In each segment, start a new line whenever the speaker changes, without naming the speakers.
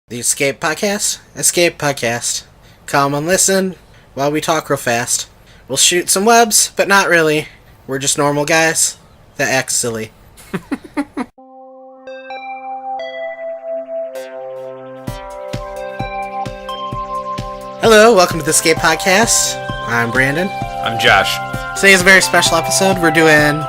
The Escape Podcast? Escape Podcast. Come and listen while we talk real fast. We'll shoot some webs, but not really. We're just normal guys that act silly. Hello, welcome to the Escape Podcast. I'm Brandon.
I'm Josh.
Today is a very special episode. We're doing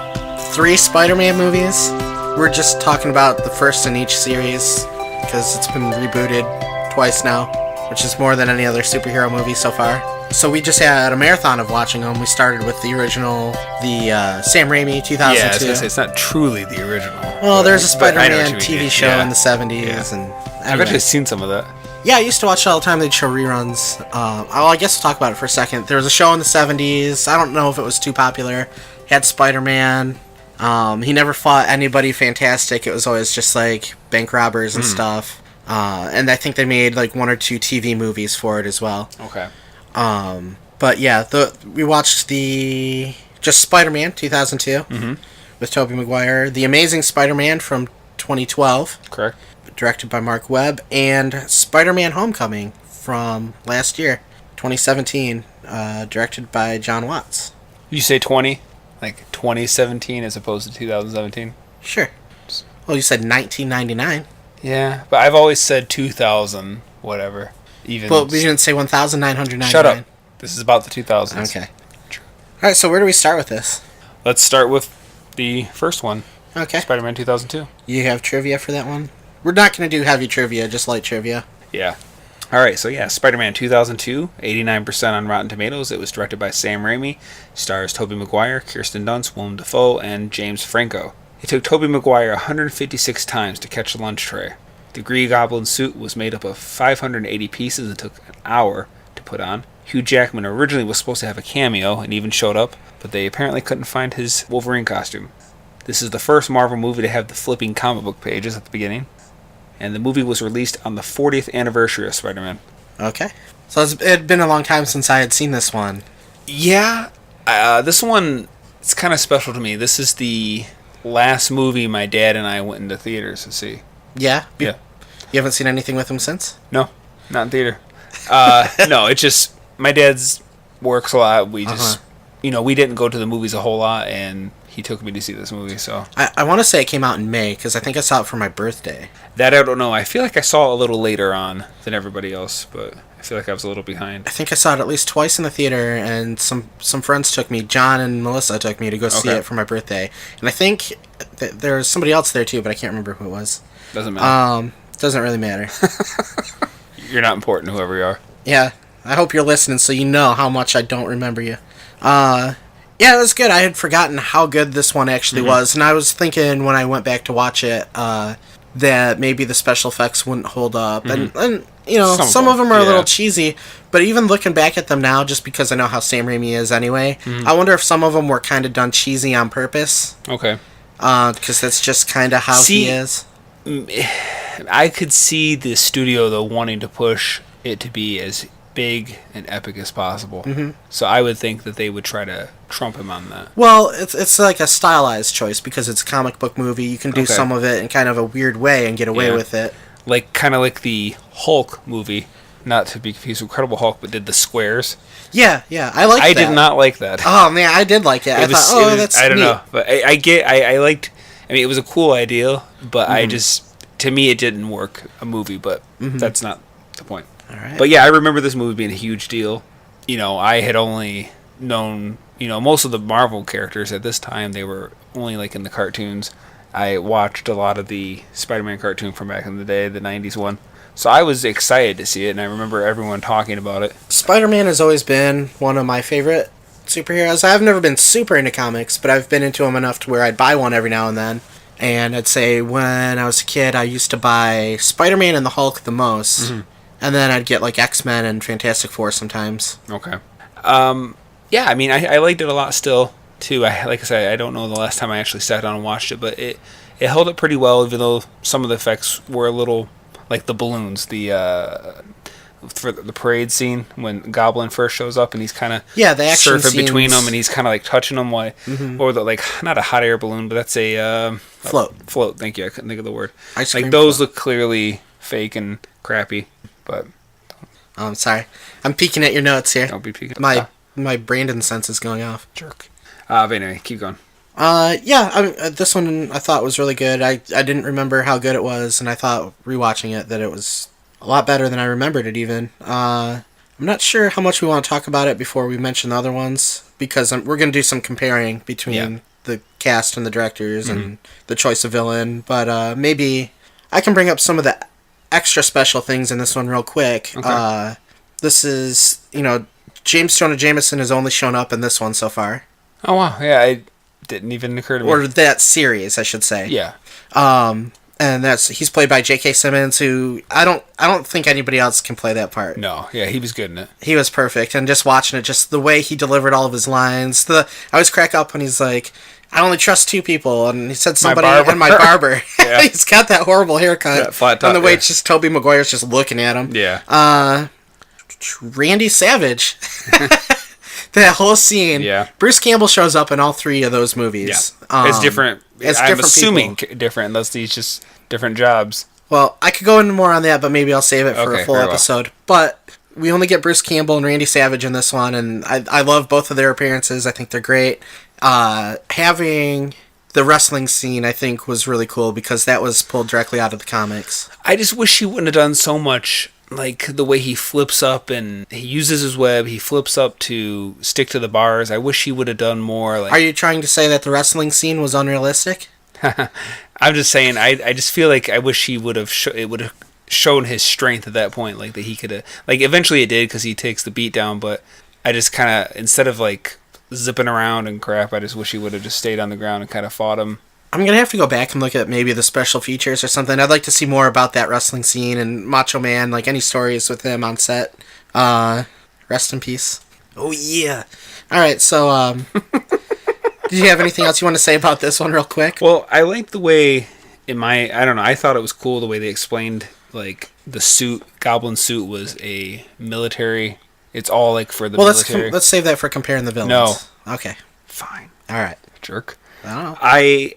3 Spider-Man movies. We're just talking about the first in each series, because it's been rebooted twice now, which is more than any other superhero movie so far. So we just had a marathon of watching them. We started with the original, the Sam Raimi 2002.
Yeah, I was going to say, it's not truly the original.
Well, there's a Spider-Man TV show in the 70s.
Yeah.
And
I've actually seen some of that.
Yeah, I used to watch it all the time. They'd show reruns. I guess we'll talk about it for a second. There was a show in the 70s. I don't know if it was too popular. It had Spider-Man. He never fought anybody fantastic. It was always just like bank robbers and stuff. And I think they made like 1 or 2 TV movies for it as well.
Okay.
But yeah, we watched the just Spider-Man 2002 with Tobey Maguire, the Amazing Spiderman from 2012,
Correct.
directed by Mark Webb, and Spiderman Homecoming from last year, 2017, directed by John Watts.
You say 20? Like 2017 as opposed to 2017?
Sure. Well, you said 1999.
Yeah, but I've always said 2000, whatever.
Well, we didn't say 1999.
Shut up. This is about the 2000s.
Okay. Alright, so where do we start with this?
Let's start with the first one.
Okay.
Spider-Man 2002.
You have trivia for that one? We're not going to do heavy trivia, just light trivia.
Yeah. Alright, so yeah, Spider-Man 2002, 89% on Rotten Tomatoes. It was directed by Sam Raimi. Stars Tobey Maguire, Kirsten Dunst, Willem Dafoe, and James Franco. It took Tobey Maguire 156 times to catch the lunch tray. The Green Goblin suit was made up of 580 pieces and took an hour to put on. Hugh Jackman originally was supposed to have a cameo and even showed up, but they apparently couldn't find his Wolverine costume. This is the first Marvel movie to have the flipping comic book pages at the beginning. And the movie was released on the 40th anniversary of Spider-Man.
Okay. So it had been a long time since I had seen this one.
Yeah. This one, it's kind of special to me. This is the last movie my dad and I went into theaters to see.
Yeah?
Yeah.
You haven't seen anything with him since?
No, not in theater. No, it's just, my dad's works a lot. We just, we didn't go to the movies a whole lot, and he took me to see this movie, so.
I want to say it came out in May, because I think I saw it for my birthday.
That I don't know. I feel like I saw it a little later on than everybody else, but I feel like I was a little behind.
I think I saw it at least twice in the theater, and some friends took me. John and Melissa took me to go see it for my birthday. And I think there was somebody else there, too, but I can't remember who it was.
Doesn't matter.
Doesn't really matter.
You're not important, whoever you are.
Yeah. I hope you're listening so you know how much I don't remember you. Yeah, it was good. I had forgotten how good this one actually was, and I was thinking when I went back to watch it that maybe the special effects wouldn't hold up, and some of them are a little cheesy, but even looking back at them now, just because I know how Sam Raimi is anyway, I wonder if some of them were kind of done cheesy on purpose.
Okay.
Because that's just kind of how he is.
I could see the studio, though, wanting to push it to be as big and epic as possible. So I would think that they would try to trump him on that.
Well, it's like a stylized choice because it's a comic book movie. You can do some of it in kind of a weird way and get away with it.
Kind of like the Hulk movie, not to be confused with Incredible Hulk, but did the squares.
Yeah, I liked that.
I did not like that.
Oh man, I did like it. I thought, that's
I don't
neat.
know, but I liked. I mean, it was a cool idea, but to me, it didn't work a movie. But that's not the point.
All right.
But yeah, I remember this movie being a huge deal. I had only known, most of the Marvel characters at this time. They were only like in the cartoons. I watched a lot of the Spider-Man cartoon from back in the day, the 90s one. So I was excited to see it, and I remember everyone talking about it.
Spider-Man has always been one of my favorite superheroes. I've never been super into comics, but I've been into them enough to where I'd buy one every now and then. And I'd say when I was a kid, I used to buy Spider-Man and the Hulk the most. And then I'd get like X-Men and Fantastic Four sometimes.
Okay. Yeah, I mean, I liked it a lot still, too. Like I said, I don't know the last time I actually sat down and watched it, but it held up pretty well, even though some of the effects were a little, like the balloons, for the parade scene when Goblin first shows up and he's kind of
the action
surfing
scenes
between them and he's kind of like touching them or not a hot air balloon, but that's a
float.
Float. Thank you. I couldn't think of the word.
Ice cream
like those
float.
look clearly fake, and crappy, but...
Oh, I'm sorry. I'm peeking at your notes here.
Don't be peeking.
My Brandon sense is going off.
Jerk. But anyway, keep going.
This one I thought was really good. I didn't remember how good it was, and I thought rewatching it that it was a lot better than I remembered it even. I'm not sure how much we want to talk about it before we mention the other ones, because we're going to do some comparing between the cast and the directors and the choice of villain, but maybe I can bring up some of the extra special things in this one real quick.
Okay.
This is, Jonah Jameson has only shown up in this one so far.
Oh, wow. Yeah, it didn't even occur to me.
Or that series, I should say.
Yeah.
And he's played by J.K. Simmons, who I don't think anybody else can play that part.
No, yeah, he was good in it.
He was perfect, and just watching it, just the way he delivered all of his lines. I always crack up when he's like, "I only trust two people," and he said somebody and my barber.
Yeah.
He's got that horrible haircut,
that flat top,
and the way it's just Tobey Maguire's just looking at him.
Yeah.
Randy Savage. That whole scene.
Yeah.
Bruce Campbell shows up in all three of those movies.
Yeah. It's different. I'm assuming
people.
Different, unless these just different jobs.
Well, I could go into more on that, but maybe I'll save it for a full episode. Well. But we only get Bruce Campbell and Randy Savage in this one, and I love both of their appearances. I think they're great. Having the wrestling scene, I think, was really cool because that was pulled directly out of the comics.
I just wish he wouldn't have done so much. Like, the way he flips up and he uses his web, he flips up to stick to the bars. I wish he would have done more. Like,
are you trying to say that the wrestling scene was unrealistic?
I'm just saying, I just feel like I wish he would have, it would have shown his strength at that point. Like, that he could have, like, eventually it did because he takes the beat down, but I just kind of, instead of, like, zipping around and crap, I just wish he would have just stayed on the ground and kind of fought him.
I'm going to have to go back and look at maybe the special features or something. I'd like to see more about that wrestling scene and Macho Man, like any stories with him on set. Rest in peace. Oh, yeah. All right, so did you have anything else you want to say about this one real quick?
Well, I like the way, I don't know, I thought it was cool the way they explained, like, the suit, Goblin suit was a military, it's all, like, for the military.
Let's save that for comparing the villains.
No.
Okay.
Fine.
All right.
Jerk.
I don't know.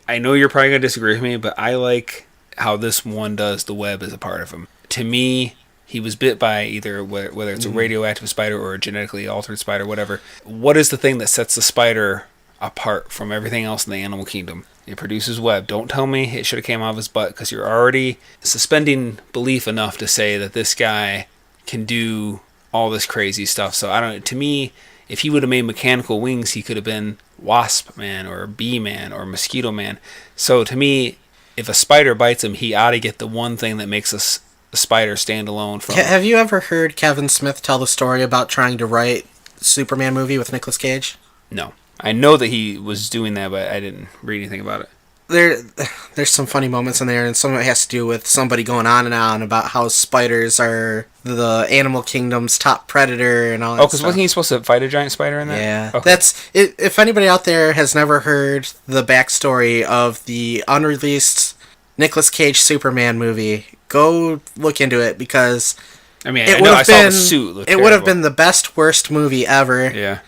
I know you're probably going to disagree with me, but I like how this one does the web as a part of him. To me, he was bit by either, whether it's a radioactive spider or a genetically altered spider, whatever. What is the thing that sets the spider apart from everything else in the animal kingdom? It produces web. Don't tell me it should have came out of his butt, because you're already suspending belief enough to say that this guy can do all this crazy stuff. So, I don't know. To me, if he would have made mechanical wings, he could have been Wasp Man or Bee Man or Mosquito Man. So to me, if a spider bites him, he ought to get the one thing that makes a spider stand alone from him.
Have you ever heard Kevin Smith tell the story about trying to write Superman movie with Nicolas Cage?
No. I know that he was doing that, but I didn't read anything about it.
There's some funny moments in there, and some of it has to do with somebody going on and on about how spiders are the animal kingdom's top predator and all that.
Oh, because wasn't he supposed to fight a giant spider in that?
Yeah.
Okay.
That's it. If anybody out there has never heard the backstory of the unreleased Nicolas Cage Superman movie, go look into it, because
I mean, I saw the suit.
It would have been the best worst movie ever.
Yeah.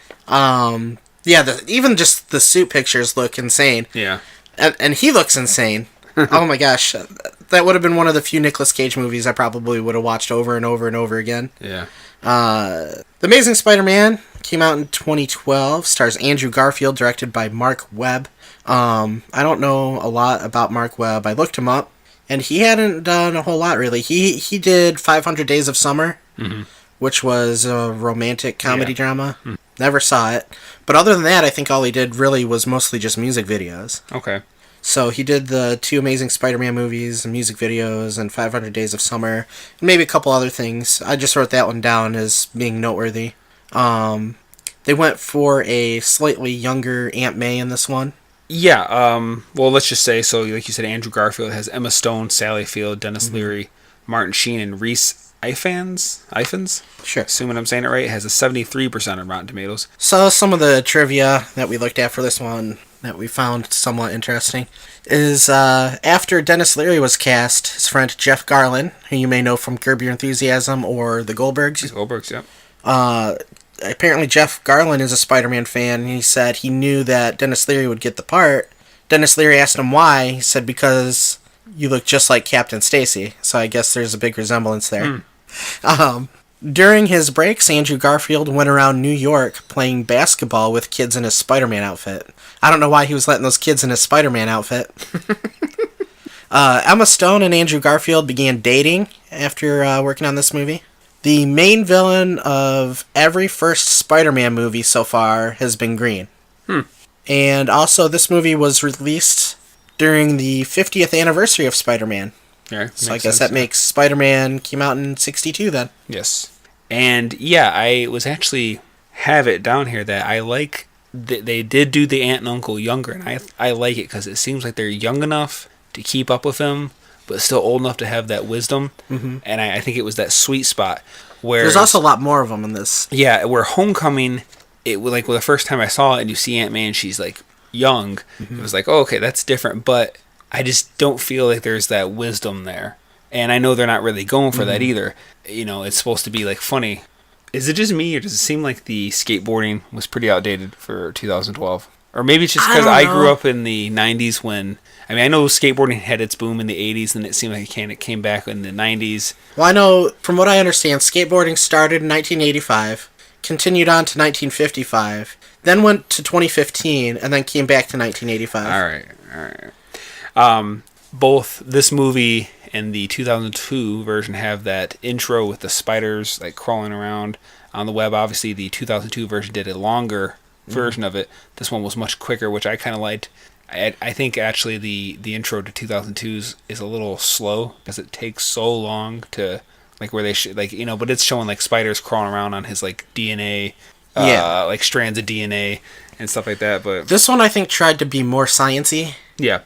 Even just the suit pictures look insane.
Yeah.
And he looks insane. Oh my gosh. That would have been one of the few Nicolas Cage movies I probably would have watched over and over and over again.
Yeah.
The Amazing Spider-Man came out in 2012. Stars Andrew Garfield, directed by Mark Webb. I don't know a lot about Mark Webb. I looked him up, and he hadn't done a whole lot, really. He did 500 Days of Summer, which was a romantic comedy drama. Never saw it. But other than that, I think all he did really was mostly just music videos.
Okay.
So he did the 2 Amazing Spider-Man movies, and music videos, and 500 Days of Summer, and maybe a couple other things. I just wrote that one down as being noteworthy. They went for a slightly younger Aunt May in this one.
Yeah, well, let's just say, so like you said, Andrew Garfield has Emma Stone, Sally Field, Dennis Leary, Martin Sheen, and Reese Ifans?
Sure.
Assuming I'm saying it right, has a 73% on Rotten Tomatoes.
So some of the trivia that we looked at for this one that we found somewhat interesting is after Dennis Leary was cast, his friend Jeff Garlin, who you may know from Curb Your Enthusiasm or The Goldbergs.
Goldbergs, yeah.
Apparently Jeff Garlin is a Spider-Man fan, and he said he knew that Dennis Leary would get the part. Dennis Leary asked him why. He said because you look just like Captain Stacy, so I guess there's a big resemblance there. During his breaks, Andrew Garfield went around New York playing basketball with kids in his Spider-Man outfit. I don't know why he was letting those kids in his Spider-Man outfit. Emma Stone and Andrew Garfield began dating after working on this movie. The main villain of every first Spider-Man movie so far has been green. And also, this movie was released during the 50th anniversary of Spider-Man.
Yeah,
so I guess that makes Spider-Man came out in 62 then.
Yes. And yeah, I was actually have it down here that I like they did do the aunt and uncle younger, and I like it because it seems like they're young enough to keep up with him, but still old enough to have that wisdom. Mm-hmm. And I think it was that sweet spot where
there's also a lot more of them in this.
Yeah, where Homecoming, it was like the first time I saw it, and you see Aunt May and she's like young. Mm-hmm. It was like, oh, okay, that's different, but I just don't feel like there's that wisdom there. And I know they're not really going for that either. You know, it's supposed to be like funny. Is it just me, or does it seem like the skateboarding was pretty outdated for 2012? Or maybe it's just because I grew up in the 90s when... I mean, I know skateboarding had its boom in the 80s, and it seemed like it came back in the 90s.
Well, I know, from what I understand, skateboarding started in 1985, continued on to 1955, then went to 2015, and then came back to 1985.
All right. Both this movie and the 2002 version have that intro with the spiders like crawling around on the web. Obviously, the 2002 version did a longer version of it. This one was much quicker, which I kind of liked. I think actually the intro to 2002's is a little slow because it takes so long to like where they should but it's showing like spiders crawling around on his like DNA, like strands of DNA and stuff like that. But
this one I think tried to be more sciencey.
Yeah.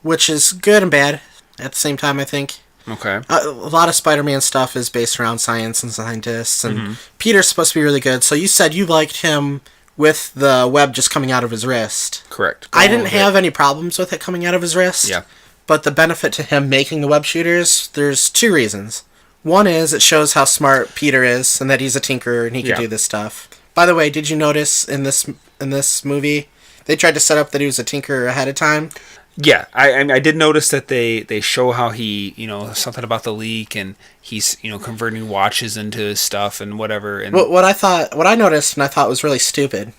Which is good and bad at the same time, I think.
Okay.
A lot of Spider-Man stuff is based around science and scientists, and Peter's supposed to be really good. So you said you liked him with the web just coming out of his wrist.
Correct.
I didn't have any problems with it coming out of his wrist.
Yeah.
But the benefit to him making the web shooters, there's two reasons. One is it shows how smart Peter is and that he's a tinkerer and he can do this stuff. By the way, did you notice in this movie they tried to set up that he was a tinkerer ahead of time?
Yeah, I did notice that they show how he, something about the leak, and he's, converting watches into his stuff and whatever. And
what I noticed and I thought was really stupid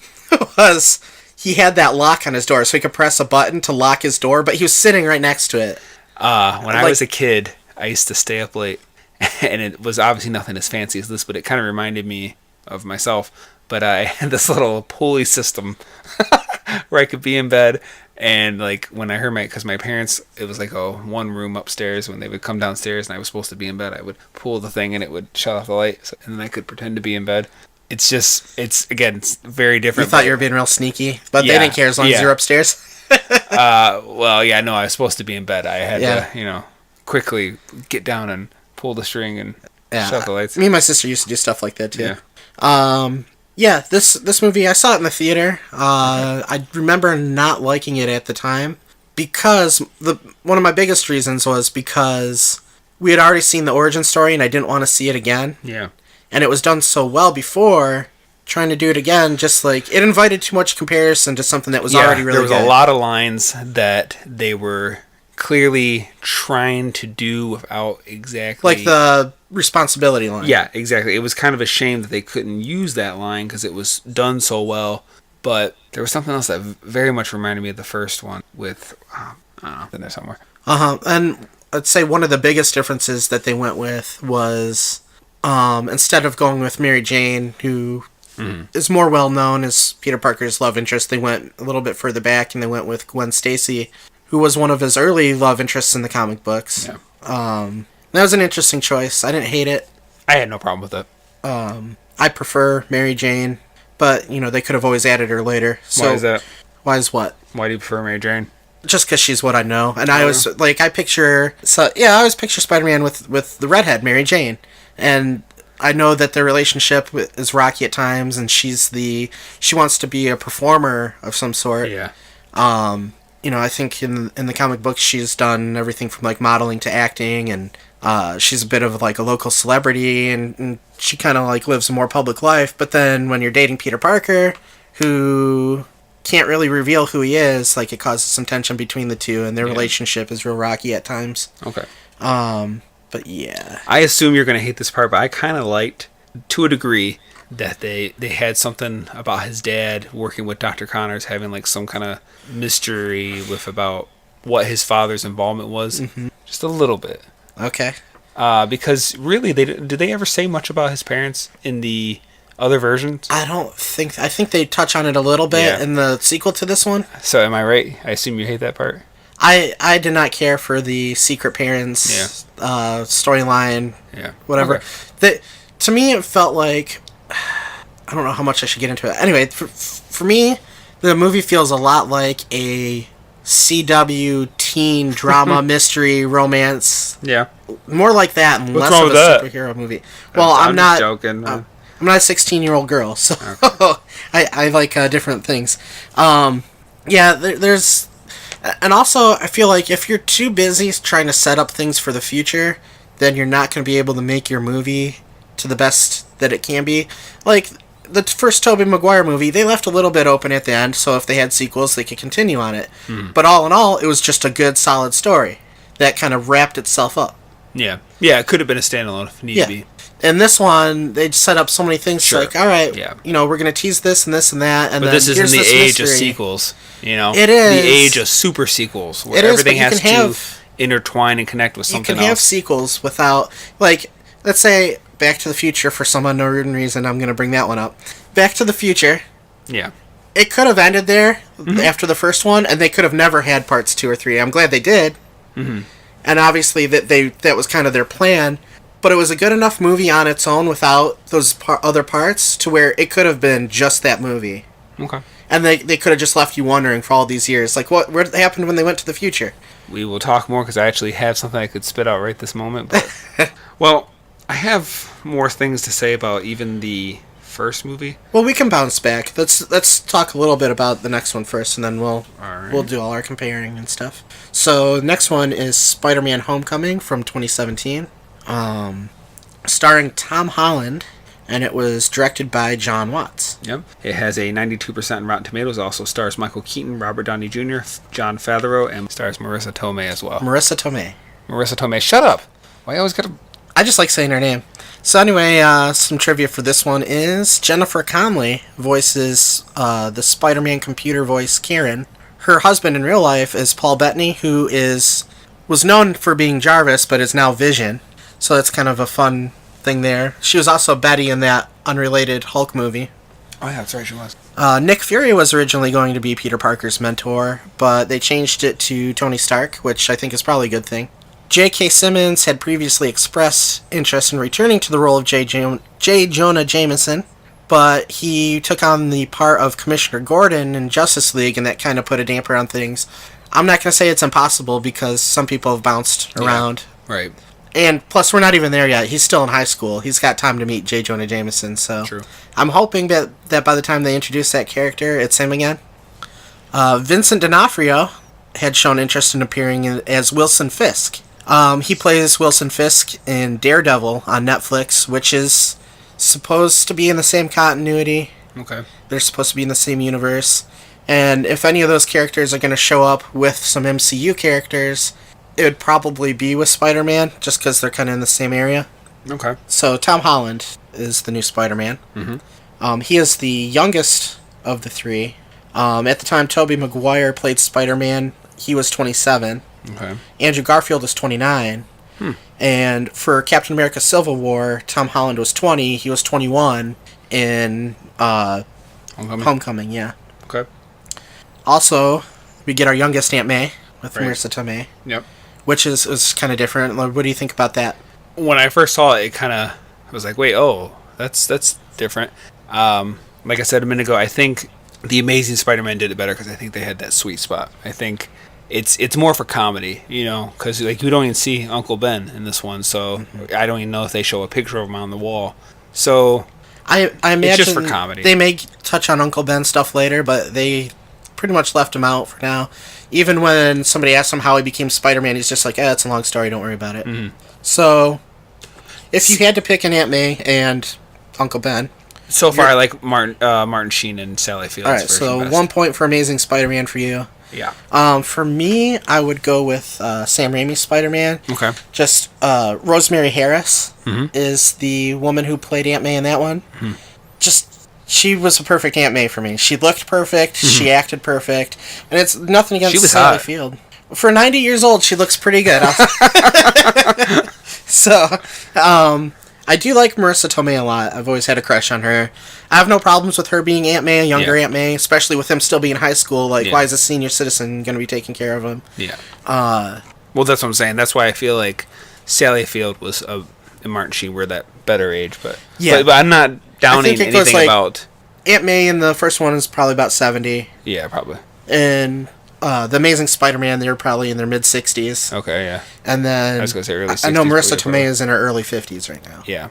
was he had that lock on his door, so he could press a button to lock his door, but he was sitting right next to it.
When I was a kid, I used to stay up late, and it was obviously nothing as fancy as this, but it kind of reminded me of myself. But I had this little pulley system where I could be in bed. And like when I heard because my parents, it was like one room upstairs. When they would come downstairs and I was supposed to be in bed, I would pull the thing and it would shut off the light, and then I could pretend to be in bed. It's very different.
You thought you were being real sneaky, but they didn't care as long as you're upstairs.
Well, yeah, no, I was supposed to be in bed. I had to, quickly get down and pull the string and shut off the lights.
Me and my sister used to do stuff like that too. Yeah. This movie, I saw it in the theater. I remember not liking it at the time because one of my biggest reasons was because we had already seen the origin story and I didn't want to see it again.
Yeah.
And it was done so well before, trying to do it again, just like it invited too much comparison to something that was already really good.
There was a lot of lines that they were clearly trying to do without exactly...
Like the responsibility line.
Yeah, exactly. It was kind of a shame that they couldn't use that line because it was done so well. But there was something else that very much reminded me of the first one with... I don't know, in there somewhere.
And I'd say one of the biggest differences that they went with was instead of going with Mary Jane, who is more well-known as Peter Parker's love interest, they went a little bit further back and they went with Gwen Stacy, who was one of his early love interests in the comic books. Yeah. That was an interesting choice. I didn't hate it.
I had no problem with it.
I prefer Mary Jane, but, they could have always added her later. So,
why is that?
Why is what?
Why do you prefer Mary Jane?
Just because she's what I know. And I was, I picture Spider-Man with the redhead, Mary Jane. And I know that their relationship is rocky at times, and she wants to be a performer of some sort.
Yeah.
I think in the comic books she's done everything from like modeling to acting, and she's a bit of like a local celebrity, and she kind of like lives a more public life. But then when you're dating Peter Parker, who can't really reveal who he is, like, it causes some tension between the two, and their relationship is real rocky at times.
Okay.
But yeah.
I assume you're going to hate this part, but I kind of liked, to a degree, that they had something about his dad working with Dr. Connors, having, like, some kind of mystery with about what his father's involvement was. Mm-hmm. Just a little bit.
Okay.
Because, really, did they ever say much about his parents in the other versions?
I think they touch on it a little bit in the sequel to this one.
So am I right? I assume you hate that part?
I did not care for the secret parents storyline.
Yeah.
Whatever.
Okay.
To me, it felt like... I don't know how much I should get into it. Anyway, for me, the movie feels a lot like a CW teen drama mystery romance. Yeah. More like that and less of a superhero movie. Well, I'm not
joking.
I'm not a 16-year-old girl, so I like different things. There's... And also, I feel like if you're too busy trying to set up things for the future, then you're not going to be able to make your movie to the best that it can be. Like, the first Tobey Maguire movie, they left a little bit open at the end, so if they had sequels, they could continue on it. But all in all, it was just a good, solid story that kind of wrapped itself up.
Yeah. Yeah, it could have been a standalone if it needed to be.
And this one, they set up so many things. Sure. Like, all right, we're going to tease this and this and that. And
but
then
this isn't the age
mystery.
Of sequels,
It is.
The age of super sequels, where everything has to intertwine and connect with something else.
You can have sequels without, like, let's say, Back to the Future, for some unknown reason, I'm going to bring that one up. Back to the Future.
Yeah.
It could have ended there after the first one, and they could have never had parts 2 or 3. I'm glad they did. Mm-hmm. And obviously, that was kind of their plan. But it was a good enough movie on its own without those other parts to where it could have been just that movie.
Okay.
And they could have just left you wondering for all these years. Like, what happened when they went to the future?
We will talk more because I actually have something I could spit out right this moment. But well, I have more things to say about even the first movie.
Well, we can bounce back. Let's talk a little bit about the next one first, and then we'll do all our comparing and stuff. So, the next one is Spider-Man Homecoming from 2017. Starring Tom Holland, and it was directed by John Watts.
Yep. It has a 92% on Rotten Tomatoes. Also stars Michael Keaton, Robert Downey Jr., John Favreau, and stars Marissa Tomei as well.
Marissa Tomei. Shut
up. Why you always gotta...
I just like saying her name. So anyway, some trivia for this one is Jennifer Connelly voices the Spider-Man computer voice Karen. Her husband in real life is Paul Bettany, who was known for being Jarvis, but is now Vision. So that's kind of a fun thing there. She was also Betty in that unrelated Hulk movie.
Oh yeah, that's right, she was.
Nick Fury was originally going to be Peter Parker's mentor, but they changed it to Tony Stark, which I think is probably a good thing. J.K. Simmons had previously expressed interest in returning to the role of J. Jonah Jameson, but he took on the part of Commissioner Gordon in Justice League, and that kind of put a damper on things. I'm not going to say it's impossible, because some people have bounced around.
Right.
And plus, we're not even there yet. He's still in high school. He's got time to meet J. Jonah Jameson, so...
True.
I'm hoping that by the time they introduce that character, it's him again. Vincent D'Onofrio had shown interest in appearing as Wilson Fisk. He plays Wilson Fisk in Daredevil on Netflix, which is supposed to be in the same continuity.
Okay.
They're supposed to be in the same universe. And if any of those characters are going to show up with some MCU characters, it would probably be with Spider-Man, just because they're kind of in the same area.
Okay.
So Tom Holland is the new Spider-Man. Mm-hmm. He is the youngest of the three. At the time Tobey Maguire played Spider-Man, he was 27.
Okay.
Andrew Garfield was 29. And for Captain America Civil War, Tom Holland was 20. He was 21 in Homecoming, yeah.
Okay.
Also, we get our youngest Aunt May with Marissa Tomei.
Yep.
Which is kind of different. What do you think about that?
When I first saw it, I was like, wait, that's different. Like I said a minute ago, I think the Amazing Spider-Man did it better because I think they had that sweet spot. I think it's more for comedy, because like you don't even see Uncle Ben in this one, so I don't even know if they show a picture of him on the wall. So
I imagine
it's just for comedy.
They may touch on Uncle Ben stuff later, but they pretty much left him out for now. Even when somebody asks him how he became Spider-Man, he's just like, it's a long story, don't worry about it. Mm-hmm. So, if you had to pick an Aunt May and Uncle Ben,
So far, I like Martin Sheen and Sally Field's
All right,
version
so
best.
1 point for Amazing Spider-Man for you.
Yeah.
For me, I would go with Sam Raimi's Spider-Man.
Okay.
Just Rosemary Harris is the woman who played Aunt May in that one. Just she was a perfect Aunt May for me. She looked perfect. She acted perfect, and it's nothing against Sally Field. For 90 years old, she looks pretty good. So, I do like Marissa Tomei a lot. I've always had a crush on her. I have no problems with her being Aunt May, a younger Aunt May, especially with him still being in high school. Like, why is a senior citizen going to be taking care of him?
Yeah. Well, that's what I'm saying. That's why I feel like Sally Field and Martin Sheen were that better age. But I'm not downing anything about...
Aunt May in the first one is probably about 70.
Yeah, probably.
And The Amazing Spider-Man, they were probably in their mid-60s.
Okay, yeah.
And then...
I was going to say early 60s.
I know Marissa Tomei is in her early 50s right now.
Yeah.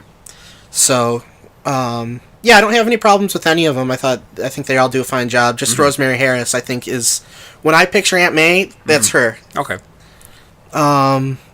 So, yeah, I don't have any problems with any of them. I think they all do a fine job. Just Rosemary Harris, I think, is... When I picture Aunt May, that's her.
Okay.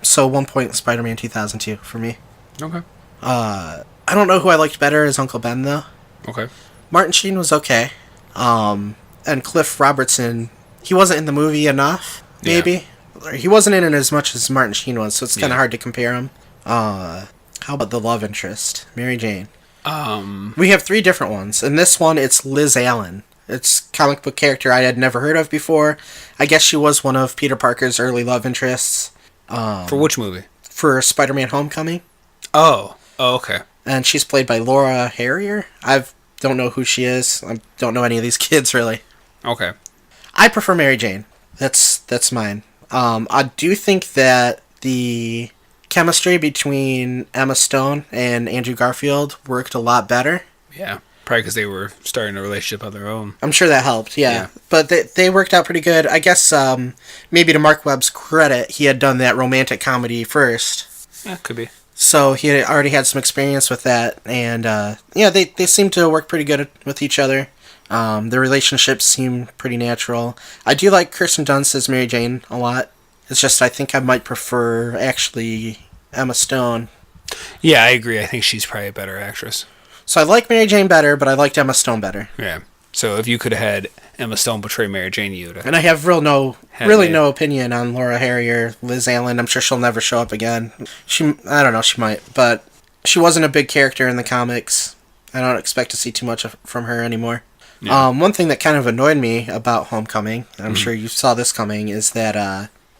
So 1 point Spider-Man 2002 for me.
Okay.
I don't know who I liked better as Uncle Ben, though.
Okay.
Martin Sheen was okay. And Cliff Robertson, he wasn't in the movie enough, maybe. Yeah. He wasn't in it as much as Martin Sheen was, so it's kind of hard to compare him. How about the love interest, Mary Jane? We have 3 different ones. In this one, it's Liz Allen. It's a comic book character I had never heard of before. I guess she was one of Peter Parker's early love interests.
For which movie?
For Spider-Man Homecoming.
Oh, okay.
And she's played by Laura Harrier. I don't know who she is. I don't know any of these kids, really.
Okay.
I prefer Mary Jane. That's mine. I do think that the chemistry between Emma Stone and Andrew Garfield worked a lot better.
Yeah. Probably because they were starting a relationship of their own.
I'm sure that helped, yeah. But they worked out pretty good. I guess maybe to Mark Webb's credit, he had done that romantic comedy first.
Yeah, could be.
So he had already had some experience with that. And, they seem to work pretty good with each other. Their relationships seem pretty natural. I do like Kirsten Dunst as Mary Jane a lot. It's just I think I might prefer, actually, Emma Stone.
Yeah, I agree. I think she's probably a better actress.
So I like Mary Jane better, but I liked Emma Stone better.
Yeah. So if you could have had Emma Stone portray Mary Jane, you would have.
And I have no opinion on Laura Harrier, Liz Allen. I'm sure she'll never show up again. I don't know, she might, but she wasn't a big character in the comics. I don't expect to see too much from her anymore. Yeah. One thing that kind of annoyed me about Homecoming, I'm sure you saw this coming, is that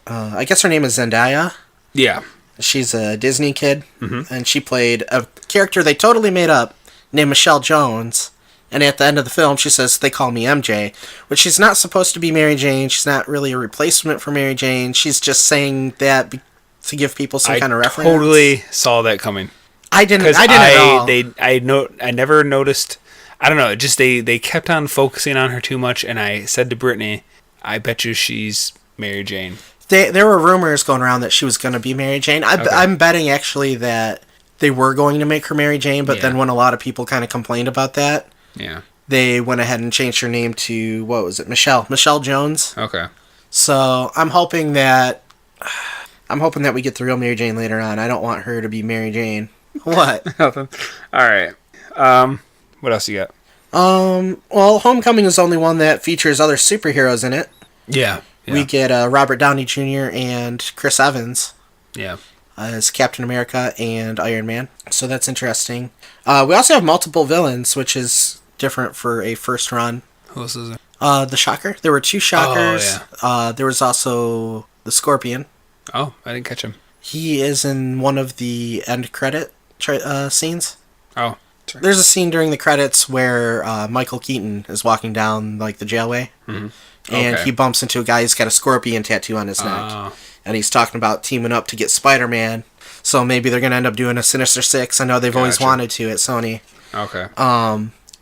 I guess her name is Zendaya.
Yeah.
She's a Disney kid, and she played a character they totally made up named Michelle Jones. And at the end of the film, she says, "They call me MJ," which she's not supposed to be Mary Jane. She's not really a replacement for Mary Jane. She's just saying that to give people some kind of reference.
I totally saw that coming.
I didn't at all.
I never noticed. I don't know. Just they kept on focusing on her too much, and I said to Brittany, "I bet you she's Mary Jane."
There were rumors going around that she was going to be Mary Jane. I'm betting actually that they were going to make her Mary Jane, but then when a lot of people kind of complained about that.
Yeah.
They went ahead and changed her name to, what was it, Michelle Jones.
Okay.
So I'm hoping that we get the real Mary Jane later on. I don't want her to be Mary Jane. What?
Nothing. All right. What else you got?
Well, Homecoming is the only one that features other superheroes in it.
Yeah.
We get Robert Downey Jr. and Chris Evans.
Yeah.
As Captain America and Iron Man. So that's interesting. We also have multiple villains, which is different for a first run.
Who else is there?
The Shocker. There were 2 Shockers.
Oh, yeah.
There was also the Scorpion.
Oh, I didn't catch him.
He is in one of the end credit scenes.
Oh. Sorry.
There's a scene during the credits where Michael Keaton is walking down like the jailway. Mm-hmm. And he bumps into a guy who's got a scorpion tattoo on his neck. And he's talking about teaming up to get Spider-Man. So maybe they're going to end up doing a Sinister Six. I know they've always wanted to at Sony.
Okay.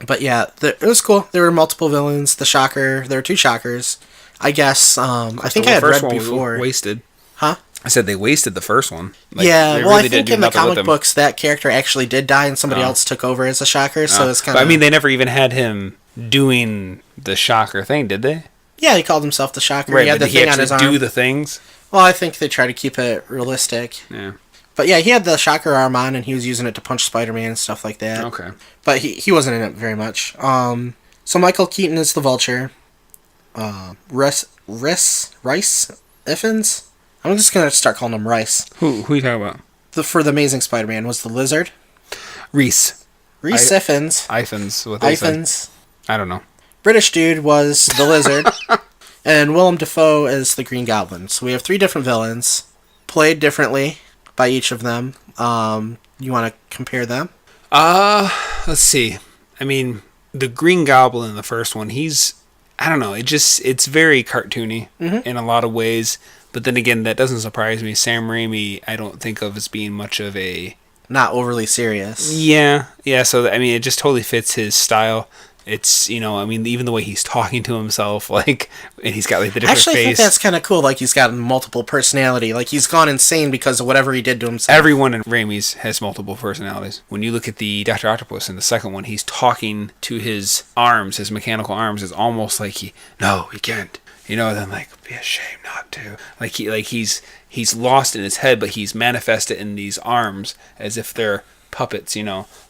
But yeah, it was cool. There were multiple villains. The Shocker. There were 2 Shockers. I guess, I think I had read before.
Wasted.
Huh?
I said they wasted the first one.
I think in the comic books that character actually did die and somebody else took over as a Shocker. So it's kind of...
I mean, they never even had him doing the Shocker thing, did they?
Yeah, he called himself the Shocker.
Right,
he had the thing on his arm.
Do the things?
Well, I think they try to keep it realistic.
Yeah.
But yeah, he had the shocker arm on, and he was using it to punch Spider-Man and stuff like that.
Okay.
But he wasn't in it very much. So Michael Keaton is the Vulture. Rice Ifans? I'm just gonna start calling him Rice.
Who are you talking about?
For the Amazing Spider-Man was the Lizard.
Reese
Ifans.
Ifans. What they said. I don't know.
British dude was the Lizard. And Willem Dafoe is the Green Goblin. So we have 3 different villains, played differently by each of them. You want to compare them?
Let's see. I mean, the Green Goblin in the first one, I don't know, it's very cartoony in a lot of ways. But then again, that doesn't surprise me. Sam Raimi, I don't think of as being much of a...
Not overly serious.
Yeah. So, I mean, it just totally fits his style. It's, I mean, even the way he's talking to himself, like, and he's got, like, the different face.
Actually, I think that's kind of cool. Like, he's got multiple personality. Like, he's gone insane because of whatever he did to himself.
Everyone in Raimi's has multiple personalities. When you look at the Dr. Octopus in the second one, he's talking to his arms, his mechanical arms. It's almost like no, he can't. Then, like, be ashamed not to. Like, he's lost in his head, but he's manifested in these arms as if they're puppets,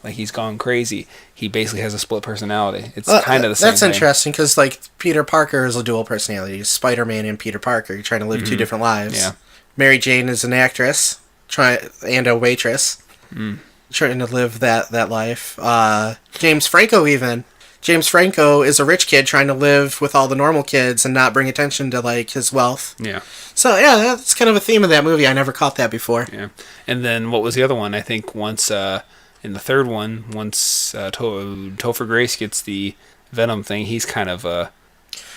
like he's gone crazy. He basically has a split personality. It's kind of the same thing. That's interesting
because, like, Peter Parker is a dual personality. He's Spider-Man and Peter Parker. You're trying to live 2 different lives.
Yeah.
Mary Jane is an actress and a waitress. Trying to live that life. James Franco even. James Franco is a rich kid trying to live with all the normal kids and not bring attention to, like, his wealth.
Yeah.
So, yeah, that's kind of a theme of that movie. I never caught that before.
Yeah. And then what was the other one? I think once, in the third one, once Topher Grace gets the Venom thing, he's kind of,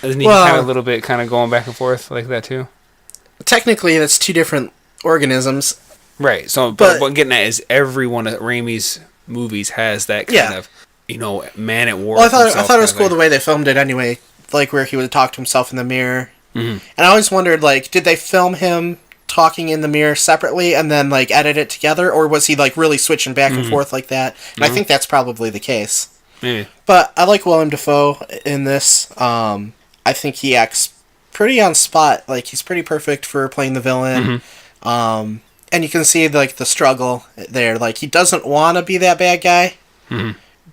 isn't he kind of a little bit kind of going back and forth like that, too?
Technically, that's 2 different organisms.
Right. So, but what I'm getting at is every one of Raimi's movies has that kind of... man at war.
Well, I thought it was cool the way they filmed it anyway, like where he would talk to himself in the mirror. And I always wondered, like, did they film him talking in the mirror separately and then, like, edit it together, or was he, like, really switching back and forth like that? And I think that's probably the case.
Maybe.
But I like Willem Dafoe in this. I think he acts pretty on spot. Like, he's pretty perfect for playing the villain. And you can see, like, the struggle there. Like, he doesn't want to be that bad guy.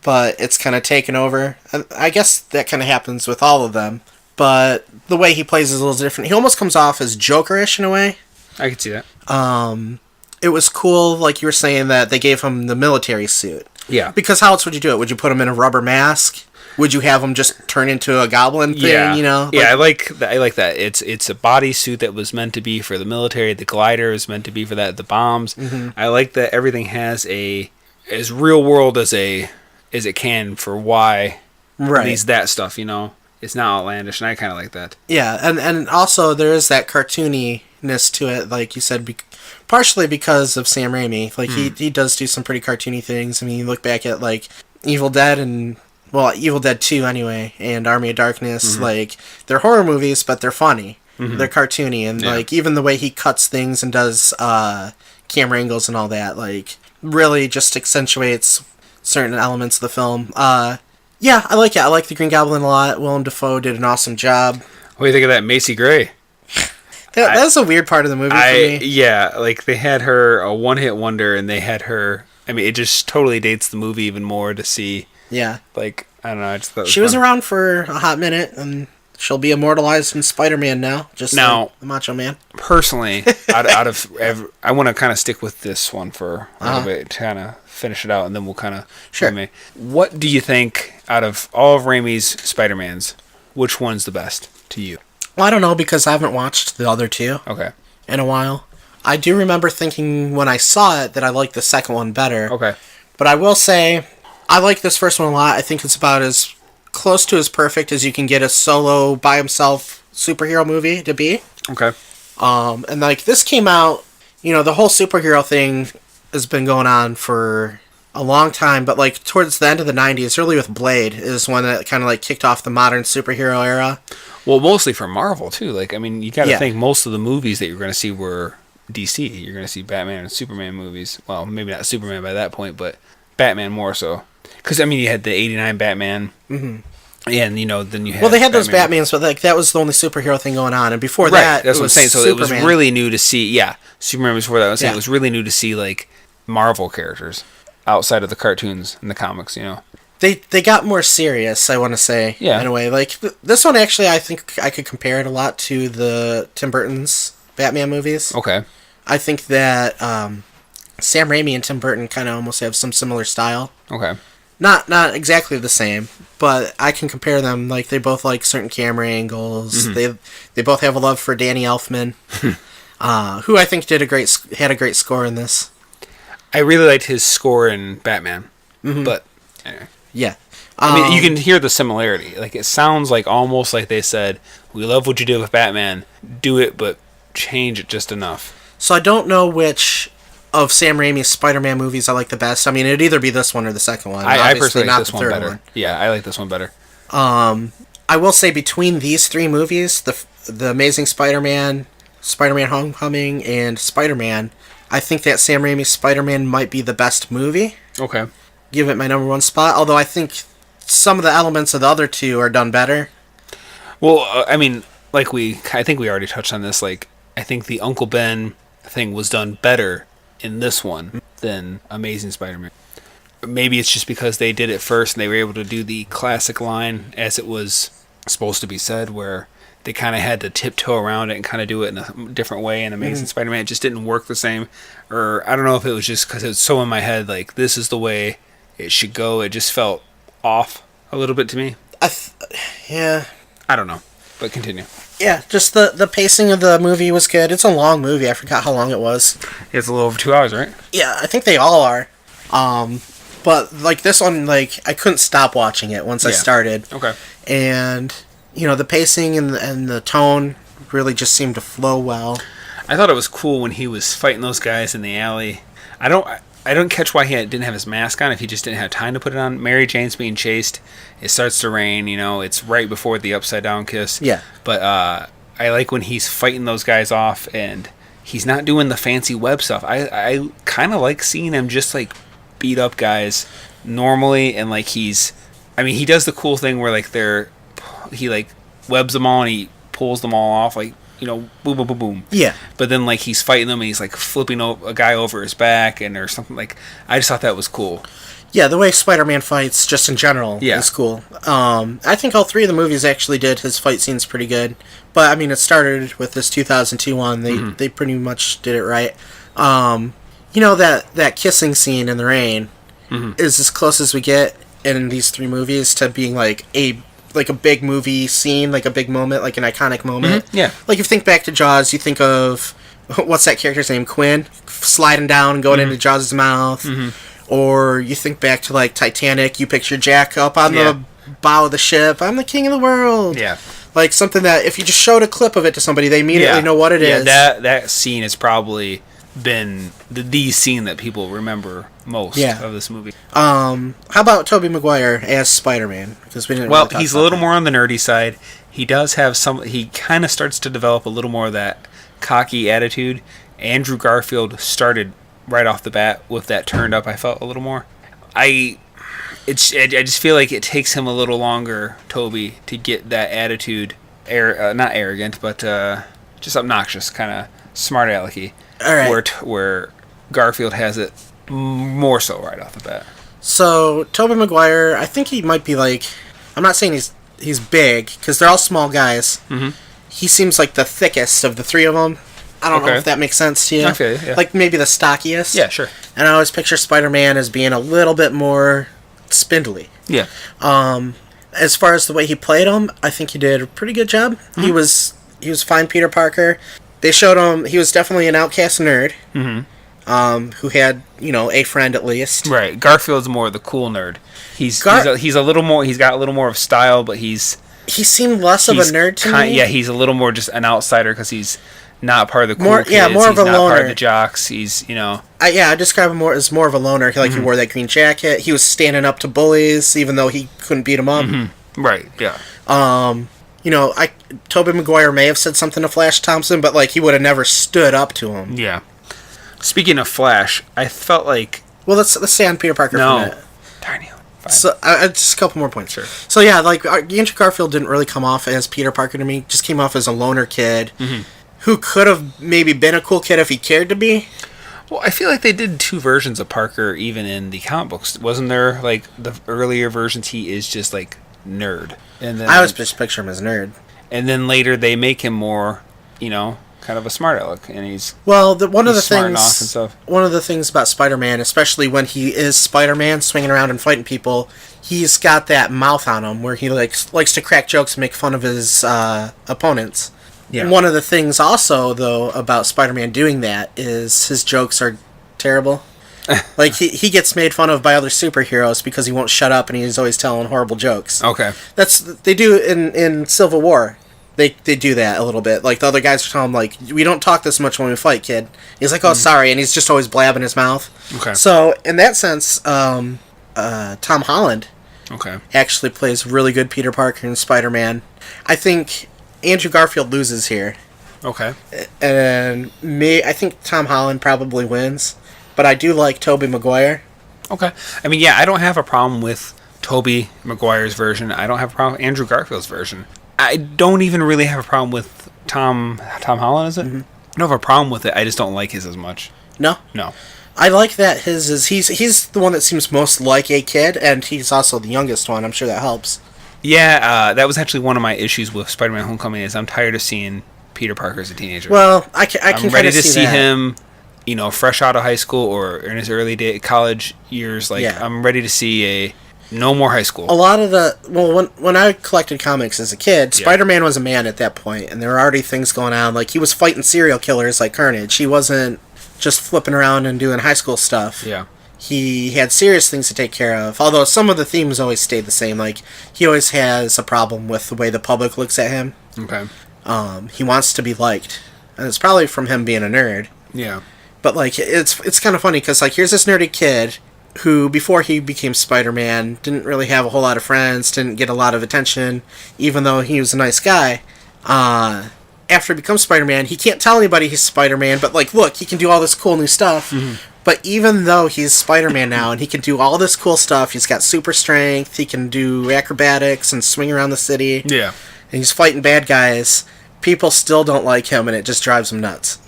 But it's kind of taken over. I guess that kind of happens with all of them. But the way he plays is a little different. He almost comes off as Joker-ish in a way.
I could see that.
It was cool, like you were saying, that they gave him the military suit.
Yeah.
Because how else would you do it? Would you put him in a rubber mask? Would you have him just turn into a goblin thing,
Yeah, I like that. It's a bodysuit that was meant to be for the military. The glider is meant to be for that. The bombs. I like that everything has as real world as it can for why it needs that stuff, It's not outlandish, and I kind of like that.
Yeah, and also there is that cartooniness to it, like you said, partially because of Sam Raimi. Like, he does do some pretty cartoony things. I mean, you look back at, like, Evil Dead Evil Dead 2 anyway, and Army of Darkness, like, they're horror movies, but they're funny. They're cartoony, and, like, even the way he cuts things and does camera angles and all that, like, really just accentuates certain elements of the film. Yeah, I like it. I like the Green Goblin a lot. Willem Dafoe did an awesome job.
What do you think of that Macy Gray?
That's a weird part of the movie for me.
Yeah, like, they had her a one-hit wonder, and they had her... I mean, it just totally dates the movie even more to see...
Yeah.
Like, I don't know, I just thought it was
She was around for a hot minute, and she'll be immortalized in Spider-Man now, just like the Macho Man.
Personally, out of I want to kind of stick with this one for a little bit, to kind of finish it out, and then we'll kind of...
Sure.
What do you think, out of all of Raimi's Spider-Mans, which one's the best to you?
Well, I don't know, because I haven't watched the other 2 in a while. I do remember thinking when I saw it that I liked the second one better.
Okay.
But I will say, I like this first one a lot. I think it's about as close to as perfect as you can get a solo, by himself superhero movie to be.
Okay.
And, like, this came out, the whole superhero thing has been going on for a long time, but, like, towards the end of the 90s, early with Blade, is when it kind of, like, kicked off the modern superhero era.
Well, mostly for Marvel, too. Like, I mean, you got to think most of the movies that you're going to see were DC. You're going to see Batman and Superman movies. Well, maybe not Superman by that point, but Batman more so. Because, I mean, you had the 89 Batman. And, then you had...
Well, they had those Batmans, but that was the only superhero thing going on. And before that,
that's what I'm saying. So
Superman.
It was really new to see... Yeah, Superman before that. I was saying it was really new to see, Marvel characters outside of the cartoons and the comics,
They got more serious, I want to say, in a way. This one, actually, I think I could compare it a lot to the Tim Burton's Batman movies.
Okay.
I think that Sam Raimi and Tim Burton kind of almost have some similar style.
Okay.
Not exactly the same, but I can compare them. They both like certain camera angles. Mm-hmm. They both have a love for Danny Elfman, who I think had a great score in this.
I really liked his score in Batman, but anyway.
Yeah.
I mean, you can hear the similarity. It sounds almost like they said, "We love what you did with Batman. Do it, but change it just enough."
So I don't know which of Sam Raimi's Spider-Man movies I like the best. I mean, it'd either be this one or the second one.
I personally like this one better. Yeah, I like this one better.
I will say between these three movies, the Amazing Spider-Man, Spider-Man Homecoming, and Spider-Man, I think that Sam Raimi's Spider-Man might be the best movie.
Okay.
Give it my number one spot, although I think some of the elements of the other two are done better.
Well, I mean, I think we already touched on this, I think the Uncle Ben thing was done better in this one than Amazing Spider-Man. Maybe it's just because they did it first and they were able to do the classic line as it was supposed to be said, where they kind of had to tiptoe around it and kind of do it in a different way. And Amazing Spider-Man, it just didn't work the same. Or I don't know if it was just because it was so in my head, this is the way it should go. It just felt off a little bit to me.
Yeah.
I don't know, but continue.
Yeah, just the pacing of the movie was good. It's a long movie. I forgot how long it was.
It's a little over 2 hours, right?
Yeah, I think they all are. But this one, I couldn't stop watching it once I started.
Okay.
And the pacing and the tone really just seemed to flow well.
I thought it was cool when he was fighting those guys in the alley. I don't catch why he didn't have his mask on if he just didn't have time to put it on. Mary Jane's being chased. It starts to rain, it's right before the upside down kiss.
Yeah.
But I like when he's fighting those guys off and he's not doing the fancy web stuff. I kind of like seeing him just beat up guys normally, and he does the cool thing where he webs them all and he pulls them all off, boom, boom, boom, boom.
Yeah.
But then he's fighting them and he's flipping a guy over his back or something. I just thought that was cool.
Yeah, the way Spider-Man fights, just in general, is cool. I think all three of the movies actually did his fight scenes pretty good. But, I mean, it started with this 2002 one. They pretty much did it right. That kissing scene in the rain is as close as we get in these three movies to being, a big movie scene, a big moment, an iconic moment.
Mm-hmm. Yeah.
If you think back to Jaws, you think of, what's that character's name, Quinn, sliding down and going into Jaws' mouth. Mm-hmm. Or you think back to Titanic, you picture Jack up on the bow of the ship. I'm the king of the world.
Yeah.
Something that if you just showed a clip of it to somebody, they immediately know what it is.
Yeah, that scene has probably been the scene that people remember most of this movie.
How about Tobey Maguire as Spider-Man? Because we didn't.
Well, he's a little more on the nerdy side. He does have he kind of starts to develop a little more of that cocky attitude. Andrew Garfield started right off the bat with that turned up. I felt a little more. I just feel like it takes him a little longer, Toby, to get that attitude, not arrogant, but just obnoxious, kind of smart alecky.
All right.
Where Garfield has it more so right off the bat.
So Tobey Maguire, I think he might be I'm not saying he's big because they're all small guys. Mm-hmm. He seems like the thickest of the three of them. I don't know if that makes sense to you.
Okay, yeah.
Maybe the stockiest.
Yeah, sure.
And I always picture Spider-Man as being a little bit more spindly.
Yeah.
As far as the way he played him, I think he did a pretty good job. Mm-hmm. He was fine Peter Parker. They showed him he was definitely an outcast nerd. Mm-hmm. Who had, a friend at least.
Right. Garfield's more the cool nerd. He's a little more. He's got a little more of style, but he
seemed less of a nerd to me.
Yeah, he's a little more just an outsider because he's not part of the cool kids.
More of a loner. He's not part
of the jocks. He's,
I describe him as more of a loner. He wore that green jacket. He was standing up to bullies, even though he couldn't beat them up.
Mm-hmm. Right. Yeah.
Tobey Maguire may have said something to Flash Thompson, but he would have never stood up to him.
Yeah. Speaking of Flash, I felt like.
Well, let's stay on Peter Parker for a minute.
Darn you. fine.
So, just a couple more points.
Sure.
So, yeah, like, Andrew Garfield didn't really come off as Peter Parker to me. Just came off as a loner kid who could have maybe been a cool kid if he cared to be.
Well, I feel like they did 2 versions of Parker even in the comic books. Wasn't there, like, the earlier versions he is just, like, nerd? And then,
I always just picture him as nerd.
And then later they make him more, you know, kind of a smart aleck, and he's
one of the
smarting
things
off and stuff.
One of the things about Spider-Man, especially when he is Spider-Man swinging around and fighting people, he's got that mouth on him where he likes to crack jokes and make fun of his opponents. Yeah. One of the things also though about Spider-Man doing that is his jokes are terrible. Like he gets made fun of by other superheroes because he won't shut up and he's always telling horrible jokes.
Okay.
They do in Civil War. They do that a little bit. Like, the other guys tell him, like, we don't talk this much when we fight, kid. He's like, oh, sorry, and he's just always blabbing his mouth.
Okay.
So, in that sense, Tom Holland actually plays really good Peter Parker and Spider-Man. I think Andrew Garfield loses here.
Okay.
And I think Tom Holland probably wins. But I do like Tobey Maguire.
Okay. I mean, yeah, I don't have a problem with Tobey Maguire's version. I don't have a problem with Andrew Garfield's version. I don't even really have a problem with Tom Holland, is it? Mm-hmm. I don't have a problem with it. I just don't like his as much.
No?
No.
I like that his is... He's the one that seems most like a kid, and he's also the youngest one. I'm sure that helps.
Yeah, that was actually one of my issues with Spider-Man Homecoming, is I'm tired of seeing Peter Parker as a teenager.
Well, I can
I'm ready to see him, you know, fresh out of high school or in his early college years. Like, yeah. I'm ready to see no more high school.
A lot of when I collected comics as a kid, Spider-Man was a man at that point, and there were already things going on. Like, he was fighting serial killers like Carnage. He wasn't just flipping around and doing high school stuff.
Yeah.
He had serious things to take care of, although some of the themes always stayed the same. Like, he always has a problem with the way the public looks at him.
Okay.
He wants to be liked, and it's probably from him being a nerd.
Yeah.
But, like, it's kind of funny, because, like, here's this nerdy kid who, before he became Spider-Man, didn't really have a whole lot of friends, didn't get a lot of attention, even though he was a nice guy. After he becomes Spider-Man, he can't tell anybody he's Spider-Man, but, like, look, he can do all this cool new stuff. Mm-hmm. But even though he's Spider-Man now, and he can do all this cool stuff, he's got super strength, he can do acrobatics and swing around the city.
Yeah.
And he's fighting bad guys, people still don't like him, and it just drives them nuts.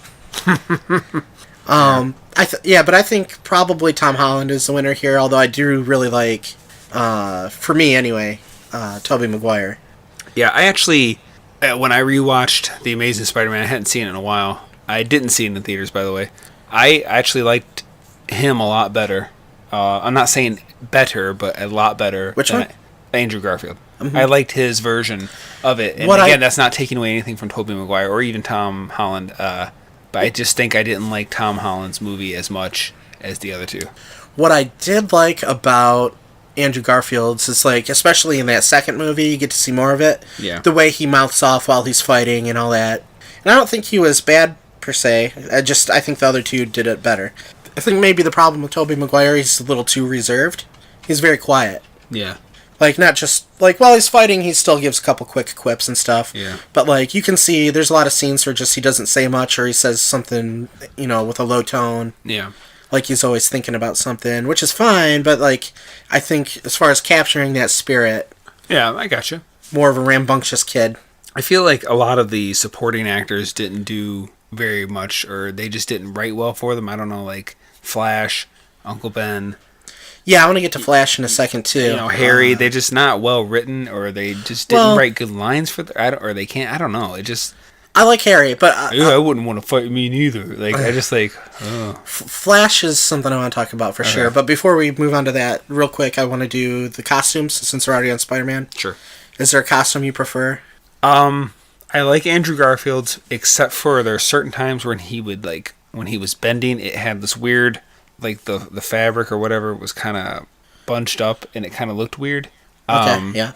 But I think probably Tom Holland is the winner here, although I do really like, for me anyway, Tobey Maguire.
Yeah, I actually, when I rewatched The Amazing Spider-Man, I hadn't seen it in a while. I didn't see it in the theaters, by the way. I actually liked him a lot better. I'm not saying better, but a lot better.
Which one?
Andrew Garfield.
Mm-hmm.
I liked his version of it. And that's not taking away anything from Tobey Maguire or even Tom Holland. But I just think I didn't like Tom Holland's movie as much as the other two. What
I did like about Andrew Garfield's is, like, especially in that second movie, you get to see more of it.
Yeah.
The way he mouths off while he's fighting and all that. And I don't think he was bad, per se. I think the other two did it better. I think maybe the problem with Tobey Maguire, he's a little too reserved. He's very quiet.
Yeah.
Like, not just, like, while he's fighting, he still gives a couple quick quips and stuff.
Yeah.
But, like, you can see there's a lot of scenes where just he doesn't say much, or he says something, you know, with a low tone.
Yeah.
Like, he's always thinking about something, which is fine, but, like, I think as far as capturing that spirit...
Yeah, I gotcha.
More of a rambunctious kid.
I feel like a lot of the supporting actors didn't do very much, or they just didn't write well for them. I don't know, like Flash, Uncle Ben...
Yeah, I want to get to Flash in a second, too.
You know, Harry, they're just not well written, or they just didn't write good lines for or they can't, I don't know, it just...
I like Harry, but...
I wouldn't want to fight me neither. Like, I just like...
Flash is something I want to talk about for sure, but before we move on to that, real quick, I want to do the costumes, since we're already on Spider-Man.
Sure.
Is there a costume you prefer?
I like Andrew Garfield's, except for there are certain times when he would, like, when he was bending, it had this weird... like the fabric or whatever was kind of bunched up and it kind of looked weird.
Okay, yeah.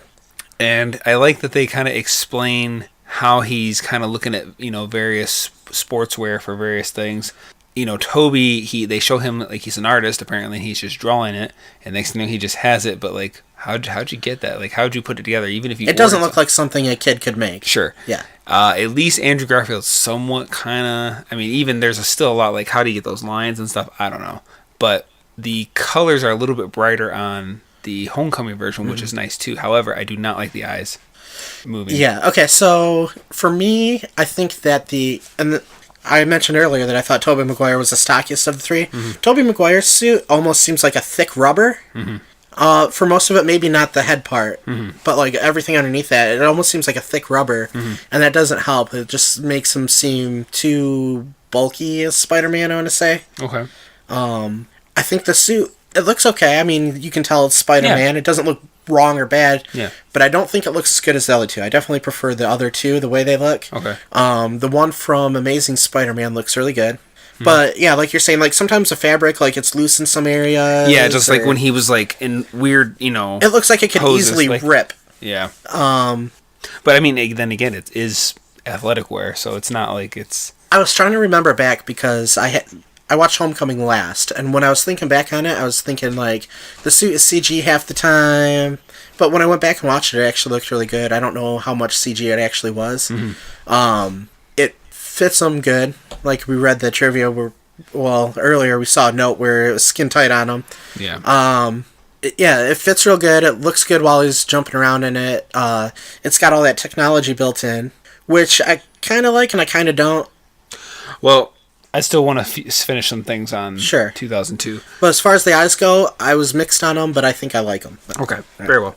And I like that they kind of explain how he's kind of looking at, you know, various sportswear for various things. You know, Toby, they show him like he's an artist, apparently he's just drawing it, and next thing you know he just has it, but like how'd you get that? Like how'd you put it together even if you...
It doesn't look like something a kid could make.
Sure.
Yeah.
At least Andrew Garfield's somewhat kind of... I mean, even there's still a lot like how do you get those lines and stuff? I don't know. But the colors are a little bit brighter on the Homecoming version, which is nice too. However, I do not like the eyes moving.
Yeah, okay, so for me, I think that I mentioned earlier that I thought Tobey Maguire was the stockiest of the three. Tobey Maguire's suit almost seems like a thick rubber. For most of it, maybe not the head part, but like everything underneath that, it almost seems like a thick rubber, and that doesn't help. It just makes him seem too bulky as Spider-Man, I want to say.
Okay.
I think the suit, it looks okay. I mean, you can tell it's Spider-Man.
Yeah.
It doesn't look wrong or bad.
Yeah.
But I don't think it looks as good as the other two. I definitely prefer the other two, the way they look.
Okay.
The one from Amazing Spider-Man looks really good. But yeah, like you're saying, like sometimes the fabric, like it's loose in some areas.
Yeah, just like when he was like in weird, you know.
It looks like it could
poses,
easily
like,
rip.
Yeah. But I mean, then again, it is athletic wear, so it's not like it's.
I was trying to remember back because I watched Homecoming last, and when I was thinking back on it, I was thinking like the suit is CG half the time. But when I went back and watched it, it actually looked really good. I don't know how much CG it actually was. It fits him good. Like we read the trivia earlier we saw a note where it was skin tight on him.
Yeah.
It fits real good. It looks good while he's jumping around in it. It's got all that technology built in, which I kind of like and I kind of don't.
Well, I still want to finish some things on 2002.
But as far as the eyes go, I was mixed on them, but I think I like them.
Okay, very well.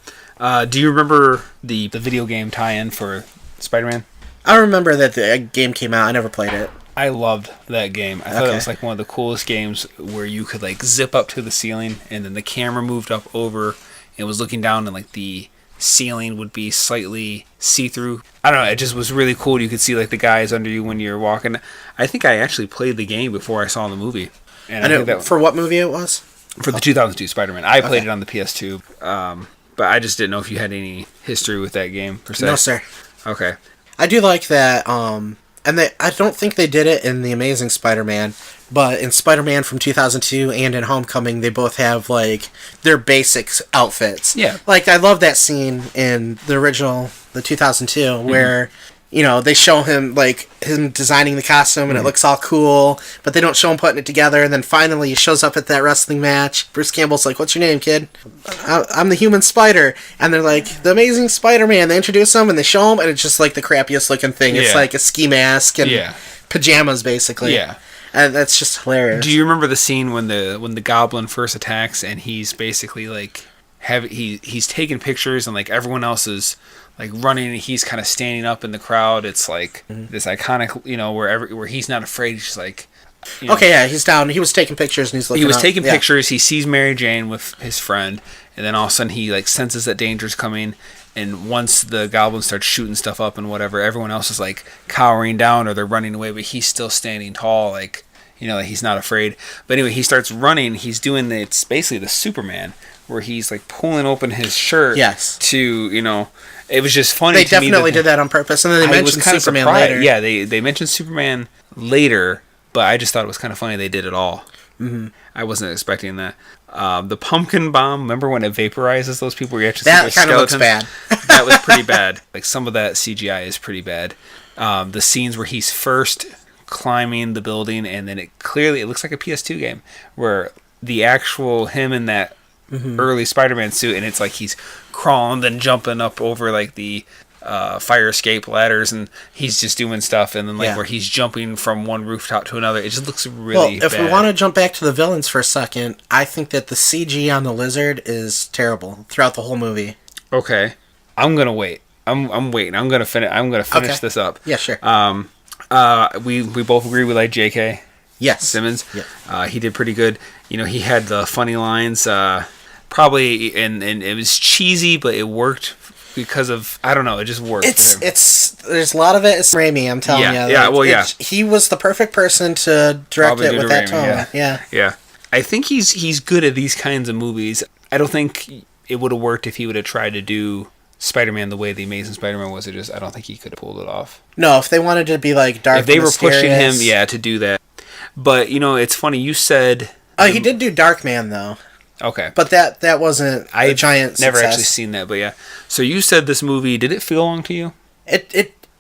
Do you remember the video game tie-in for Spider-Man?
I remember that the game came out. I never played it.
I loved that game. I thought it was like one of the coolest games where you could like zip up to the ceiling and then the camera moved up over and was looking down and like the ceiling would be slightly see-through. I don't know, it just was really cool. You could see like the guys under you when you're walking. I think I actually played the game before I saw the movie. And
I know for what movie it was?
For the 2002 Spider-Man. I played it on the PS2, but I just didn't know if you had any history with that game per se.
No, sir.
Okay.
I do like that, and I don't think they did it in The Amazing Spider-Man, but in Spider-Man from 2002 and in Homecoming, they both have, like, their basic outfits.
Yeah.
Like, I love that scene in the original, the 2002, where, you know, they show him, like, him designing the costume, and it looks all cool, but they don't show him putting it together, and then finally he shows up at that wrestling match. Bruce Campbell's like, "What's your name, kid?" "I'm the human spider." And they're like, "The Amazing Spider-Man." They introduce him, and they show him, and it's just, like, the crappiest looking thing. It's like a ski mask and pajamas, basically.
Yeah.
And that's just hilarious.
Do you remember the scene when the Goblin first attacks, and he's basically, like, he's taking pictures, and, like, everyone else is like running and he's kind of standing up in the crowd. It's like this iconic, you know, where he's not afraid. He's just like, you know.
Okay, yeah, he's down. He was taking pictures and he's looking.
He was
up.
taking pictures. He sees Mary Jane with his friend, and then all of a sudden he like senses that danger's coming. And once the Goblin starts shooting stuff up and whatever, everyone else is like cowering down or they're running away, but he's still standing tall, like, you know, like he's not afraid. But anyway, he starts running. He's doing it's basically the Superman, where he's like pulling open his shirt.
Yes.
To, you know. It was just funny.
They definitely did that on purpose, and then they mentioned Superman later.
Yeah, they mentioned Superman later, but I just thought it was kind of funny they did it all. Mm-hmm. I wasn't expecting that. The pumpkin bomb. Remember when it vaporizes those people? Where you actually see their skeletons?
That kind of looks bad.
That was pretty bad. Like some of that CGI is pretty bad. The scenes where he's first climbing the building, and then it looks like a PS2 game where the actual him in that early Spider-Man suit, and it's like he's crawling then jumping up over like the fire escape ladders, and he's just doing stuff, and then like where he's jumping from one rooftop to another. It just looks really
if
bad.
we want to jump back to the villains for a second, I think that the CG on the lizard is terrible throughout the whole movie.
Okay, I'm gonna wait. I'm waiting. I'm gonna finish this up.
Yeah, sure.
We both agree with like J.K. Simmons.
Yeah.
He did pretty good. You know, he had the funny lines. Probably, and it was cheesy, but it worked because of, I don't know, it just worked.
There's a lot of it is Raimi, I'm telling you.
Yeah,
he was the perfect person to direct it with that tone.
Yeah. I think he's good at these kinds of movies. I don't think it would have worked if he would have tried to do Spider-Man the way the Amazing Spider-Man was. I don't think he could have pulled it off.
No, if they wanted to be like dark,
if they were pushing him,
mysterious.
to do that. But you know, it's funny. You said
he did do Darkman though.
Okay,
but that wasn't a giant success.
Never actually seen that, but yeah. So you said this movie, did it feel long to you?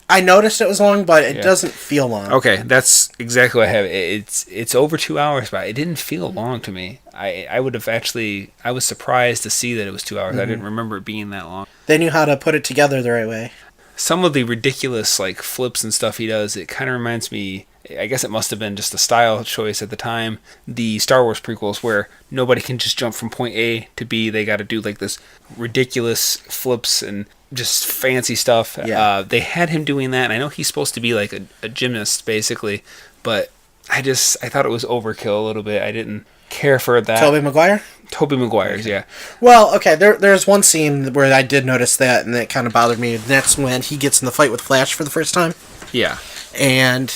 I noticed it was long, but it doesn't feel long.
Okay, that's exactly what I have. It's over 2 hours, but it didn't feel long to me. I would have actually... I was surprised to see that it was 2 hours. I didn't remember it being that long.
They knew how to put it together the right way.
Some of the ridiculous like flips and stuff he does, it kind of reminds me... I guess it must have been just a style choice at the time. The Star Wars prequels, where nobody can just jump from point A to B. They got to do like this ridiculous flips and just fancy stuff.
Yeah.
They had him doing that, and I know he's supposed to be like a gymnast, basically. But I thought it was overkill a little bit. I didn't care for that.
Tobey Maguire?
Tobey Maguire's, yeah.
Well, okay, there's one scene where I did notice that, and it kind of bothered me. That's when he gets in the fight with Flash for the first time.
Yeah.
And...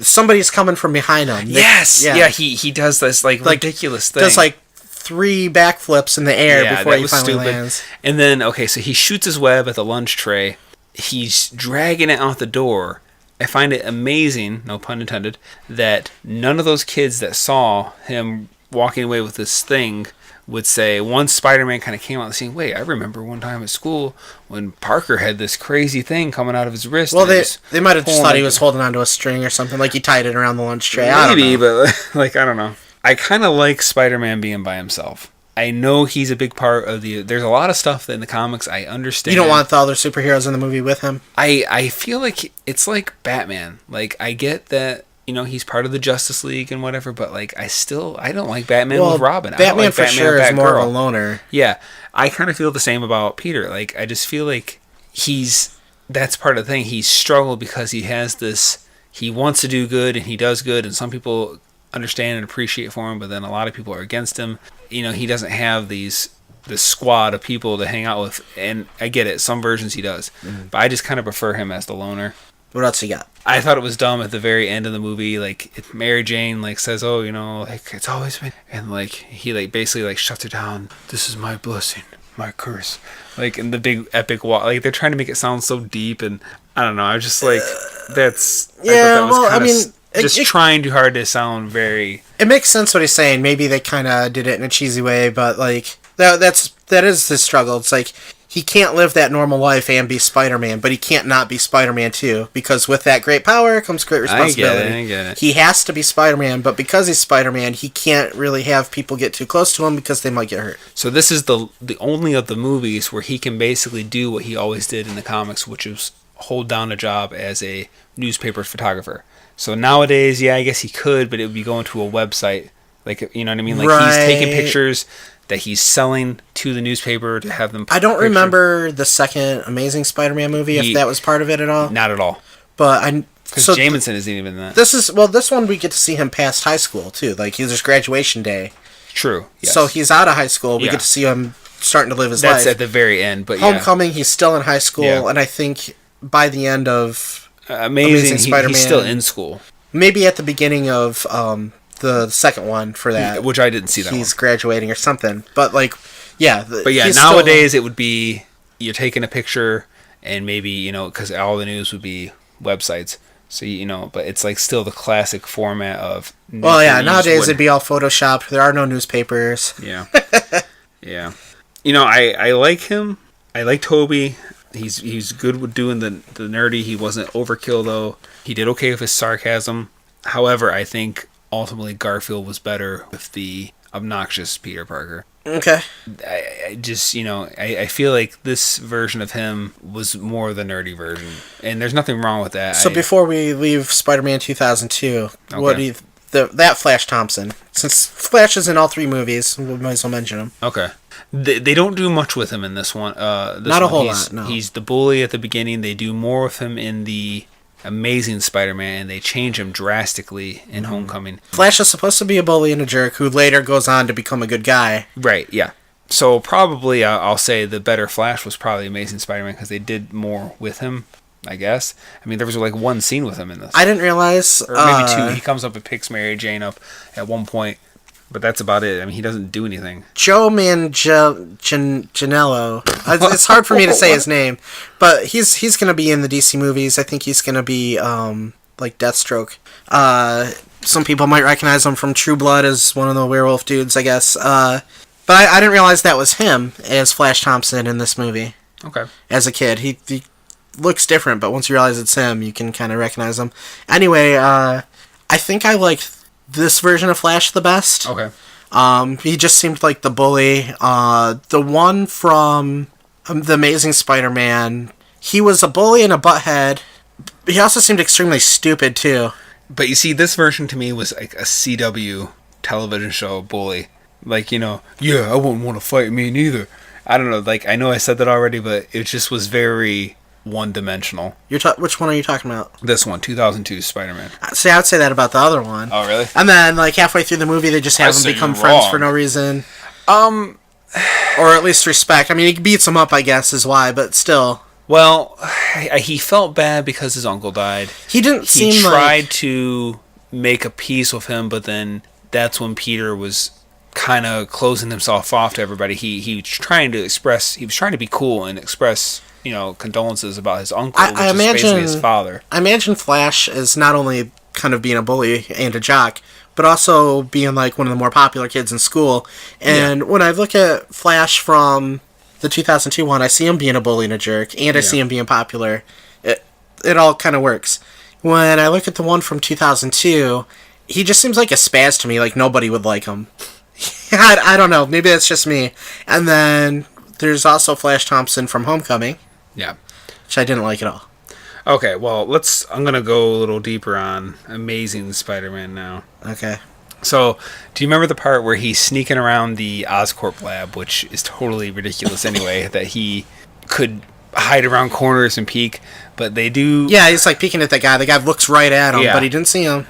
somebody's coming from behind him.
Yes! Yeah, he does this, like ridiculous thing.
Does, 3 backflips in the air before he finally lands.
And then, okay, so he shoots his web at the lunch tray. He's dragging it out the door. I find it amazing, no pun intended, that none of those kids that saw him walking away with this thing would say, once Spider-Man kind of came out and saying, wait, I remember one time at school when Parker had this crazy thing coming out of his wrist.
Well, they might have just thought he was holding onto a string or something, like he tied it around the lunch tray.
Maybe, but I don't know. I kind of like Spider-Man being by himself. I know he's a big part of there's a lot of stuff in the comics I understand.
You don't want the other superheroes in the movie with him?
I feel like it's like Batman. Like, I get that, he's part of the Justice League and whatever, but I don't like Batman with Robin.
Batman
like
for
Batman
sure is more of a loner.
Yeah. I kind of feel the same about Peter. Like, I just feel like that's part of the thing. He's struggled because he has this, he wants to do good and he does good, and some people understand and appreciate for him, but then a lot of people are against him. He doesn't have this squad of people to hang out with, and I get it, some versions he does, but I just kind of prefer him as the loner.
What else you got?
I thought it was dumb at the very end of the movie, Mary Jane says, oh, it's always been, and he basically shuts her down. This is my blessing, my curse, in the big epic walk. They're trying to make it sound so deep, and I don't know, I was just that's,
yeah,
I thought that was just trying too hard to sound very...
It makes sense what he's saying. Maybe they kind of did it in a cheesy way, but, that is his struggle. It's he can't live that normal life and be Spider-Man, but he can't not be Spider-Man too, because with that great power comes great responsibility.
I get it.
He has to be Spider-Man, but because he's Spider-Man, he can't really have people get too close to him because they might get hurt.
So this is the only of the movies where he can basically do what he always did in the comics, which is hold down a job as a newspaper photographer. So nowadays, I guess he could, but it would be going to a website. You know what I mean?
Right.
He's taking pictures that he's selling to the newspaper to have them...
I don't remember the second Amazing Spider-Man movie, if that was part of it at all.
Not at all.
But
because Jameson isn't even in that.
This one we get to see him past high school, too. His graduation day.
True, yes.
So he's out of high school. We get to see him starting to live his life.
That's at the very end, but
Homecoming, he's still in high school, and I think by the end of...
Amazing Spider-Man, he's still in school.
Maybe at the beginning of the second one for that,
which I didn't see that.
He's graduating or something, but
nowadays it would be you're taking a picture and maybe because all the news would be websites. So but it's still the classic format of.
Well, yeah, nowadays it'd be all photoshopped. There are no newspapers.
Yeah, yeah. I like him. I like Tobey. He's good with doing the nerdy. He wasn't overkill though. He did okay with his sarcasm. However, I think ultimately Garfield was better with the obnoxious Peter Parker.
Okay.
I just I feel like this version of him was more the nerdy version, and there's nothing wrong with that.
So before we leave Spider-Man 2002, what do you that Flash Thompson? Since Flash is in all 3 movies, we might as well mention him.
Okay. They don't do much with him in this one.
Not a whole lot, no.
He's the bully at the beginning. They do more with him in the Amazing Spider-Man, and they change him drastically in Homecoming.
Flash is supposed to be a bully and a jerk who later goes on to become a good guy.
Right, yeah. So probably I'll say the better Flash was probably Amazing Spider-Man because they did more with him, I guess. I mean, there was one scene with him in this.
I didn't realize...
Or maybe 2. He comes up and picks Mary Jane up at one point. But that's about it. I mean, he doesn't do anything. Joe
Manganiello. It's hard for me to say his name, but he's going to be in the DC movies. I think he's going to be Deathstroke. Some people might recognize him from True Blood as one of the werewolf dudes, I guess. But I didn't realize that was him as Flash Thompson in this movie.
Okay.
As a kid, he looks different, but once you realize it's him, you can kind of recognize him. Anyway, I think I like this version of Flash the best.
Okay.
He just seemed like the bully. The one from The Amazing Spider-Man, he was a bully and a butthead. He also seemed extremely stupid, too.
But you see, this version to me was like a CW television show bully. Like, yeah, I wouldn't want to fight me neither. I don't know, like, I know I said that already, but it just was very one-dimensional.
Which one are you talking about?
This one, 2002 Spider-Man.
See, I would say that about the other one.
Oh, really?
And then, like, halfway through the movie, they just have them become friends for no reason. Or at least respect. I mean, he beats him up, I guess, is why, but still.
Well, he felt bad because his uncle died.
He
tried to make a peace with him, but then that's when Peter was kind of closing himself off to everybody. He was trying to be cool and express, condolences about his uncle, which is basically his father.
I imagine Flash as not only kind of being a bully and a jock, but also being like one of the more popular kids in school. And when I look at Flash from the 2002 one, I see him being a bully and a jerk, and I see him being popular. It all kind of works. When I look at the one from 2002, he just seems like a spaz to me, like nobody would like him. I don't know. Maybe that's just me. And then there's also Flash Thompson from Homecoming.
Yeah.
Which I didn't like at all.
Okay, well, I'm going to go a little deeper on Amazing Spider-Man now.
Okay.
So, do you remember the part where he's sneaking around the Oscorp lab, which is totally ridiculous anyway, that he could hide around corners and peek, but they do...
Yeah, he's like peeking at that guy. The guy looks right at him, but he didn't see him.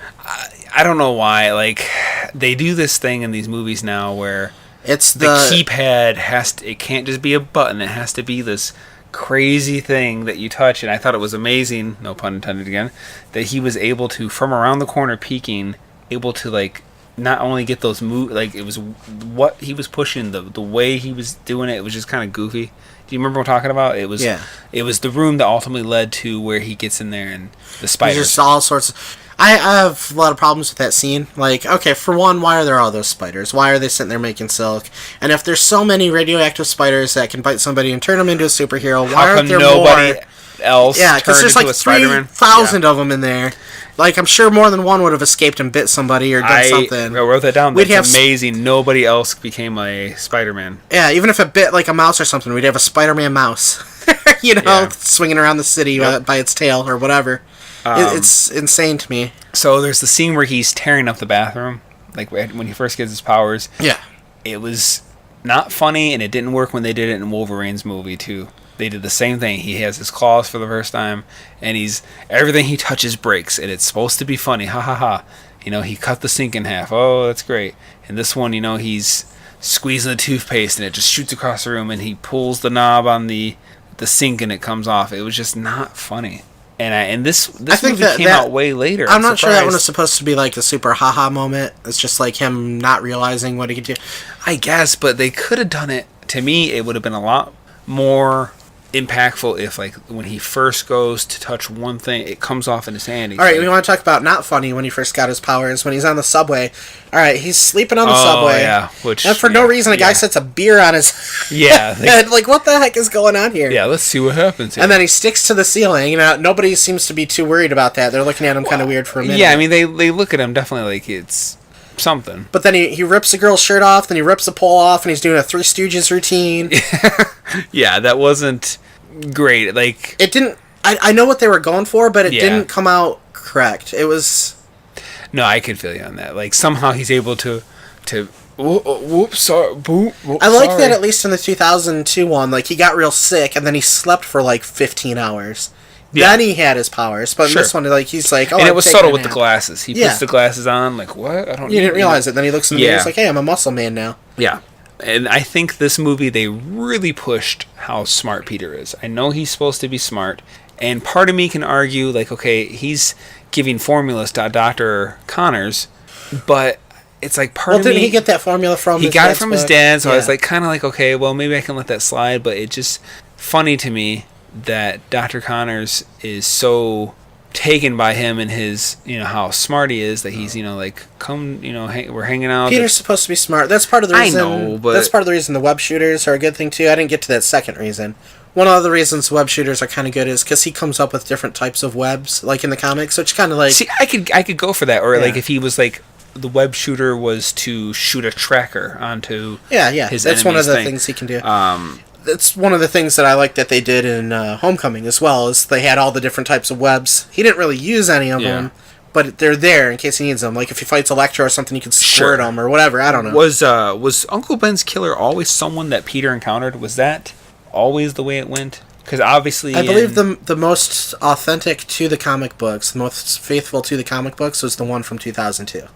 I don't know why. Like, they do this thing in these movies now where
it's
the keypad it can't just be a button. It has to be this crazy thing that you touch. And I thought it was amazing, no pun intended again, that he was able to, from around the corner peeking, able to, like, not only get those moves, like, it was what he was pushing, the way he was doing it was just kind of goofy. Do you remember what I'm talking about? It was the room that ultimately led to where he gets in there and the spiders.
There's just all sorts of... I have a lot of problems with that scene. Like, okay, for one, why are there all those spiders? Why are they sitting there making silk? And if there's so many radioactive spiders that can bite somebody and turn them into a superhero, why aren't there
nobody else?
Yeah, because there's like 3,000 of them in there. Like, I'm sure more than one would have escaped and bit somebody or done something.
I wrote that down. That's amazing. Nobody else became a Spider-Man.
Yeah, even if it bit like a mouse or something, we'd have a Spider-Man mouse. Swinging around the city by its tail or whatever. It's insane to me.
So there's the scene where he's tearing up the bathroom, like when he first gets his powers.
Yeah.
It was not funny, and it didn't work when they did it in Wolverine's movie, too. They did the same thing. He has his claws for the first time, and everything he touches breaks, and it's supposed to be funny. Ha ha ha. He cut the sink in half. Oh, that's great. And this one, he's squeezing the toothpaste, and it just shoots across the room, and he pulls the knob on the sink, and it comes off. It was just not funny. And this movie came out way later.
I'm not sure that one was supposed to be like the super haha moment. It's just like him not realizing what he could do.
I guess, but they could have done it. To me, it would have been a lot more impactful if, like, when he first goes to touch one thing, it comes off in his hand.
All right, we want to talk about not funny when he first got his powers. When he's on the subway. All right, he's sleeping on the subway.
Yeah,
and for no reason, a guy sets a beer on his head. Like, what the heck is going on here?
Yeah, let's see what happens here.
And then he sticks to the ceiling. Nobody seems to be too worried about that. They're looking at him kind of weird for a minute.
Yeah, I mean, they look at him definitely like it's something.
But then he rips a girl's shirt off, then he rips the pole off, and he's doing a Three Stooges routine.
Yeah, that wasn't great. Like,
it didn't... I know what they were going for, but it didn't come out correct. It was...
No, I can feel you on that. Like, somehow he's able to whoops, sorry, boop, whoops,
I like that at least in the 2002 one, like, he got real sick, and then he slept for, like, 15 hours. Yeah. Then he had his powers, but in this one, like, he's like,
and it was subtle with the glasses. He puts the glasses on, like, what?
You didn't realize it. Then he looks in the mirror, he's like, hey, I'm a muscle man now.
Yeah. And I think this movie, they really pushed how smart Peter is. I know he's supposed to be smart, and part of me can argue, like, okay, he's giving formulas to Dr. Connors, but it's like part of me...
Well, didn't he get that formula from
his dad? He got it from his dad, so I was like, kind of like, okay, well, maybe I can let that slide, but it's just funny to me that Dr. Connors is so taken by him and his, how smart he is, that he's, like, come, we're hanging out.
Peter's supposed to be smart. That's part of the reason.
I know, but...
That's part of the reason the web shooters are a good thing, too. I didn't get to that second reason. one of the reasons web shooters are kind of good is because he comes up with different types of webs, like in the comics, which kind of like...
See, I could go for that, or like if he was like... The web shooter was to shoot a tracker onto his
that's one of the
thing.
things he can do. That's one of the things that I like that they did in Homecoming as well, is they had all the different types of webs. He didn't really use any of them, but they're there in case he needs them. Like if he fights Electro or something, you can squirt them or whatever. I don't know.
Was Uncle Ben's killer always someone that Peter encountered? Was that always the way it went? Because obviously...
I believe the most authentic to the comic books, the most faithful to the comic books, was the one from 2002.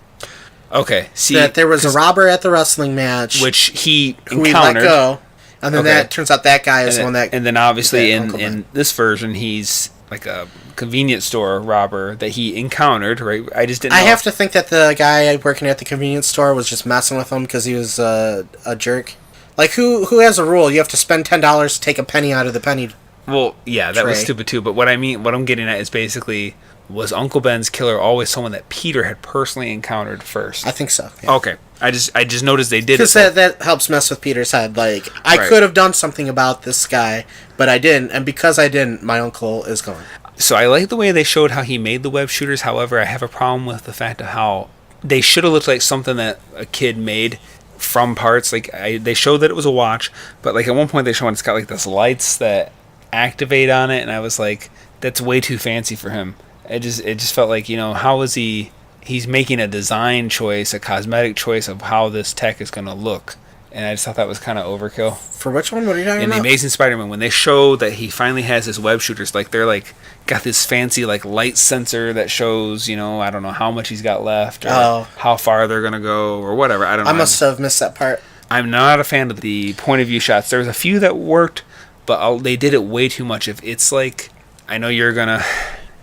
Okay, see...
That there was a robber at the wrestling match...
Which he
who
encountered.
He let go. And then that turns out that guy is the one that...
And then obviously in this version, he's like a convenience store robber that he encountered, right? I just didn't know.
I have to think that the guy working at the convenience store was just messing with him because he was a jerk. Like, who has a rule? You have to spend $10 to take a penny out of the penny.
Well, yeah, that was stupid too. But what I'm getting at is basically... Was Uncle Ben's killer always someone that Peter had personally encountered first?
I think so. Yeah.
Okay. I just noticed they did it.
Because that helps mess with Peter's head. Like, I could have done something about this guy, but I didn't. And because I didn't, my uncle is gone. So
I like the way they showed how he made the web shooters. However, I have a problem with the fact of how they should have looked like something that a kid made from parts. Like, they showed that it was a watch, but like at one point they showed it's got like this lights that activate on it, and I was like, that's way too fancy for him. It just felt like, how is he's making a design choice, a cosmetic choice of how this tech is going to look. And I just thought that was kind of overkill.
For which one? What are you talking
about? In the Amazing Spiderman, when they show that he finally has his web shooters, like they're like got this fancy like light sensor that shows, I don't know how much he's got left or how far they're going to go or whatever. I don't know.
I must have missed that part.
I'm not a fan of the point of view shots. There's a few that worked, but they did it way too much. If it's like, I know you're going to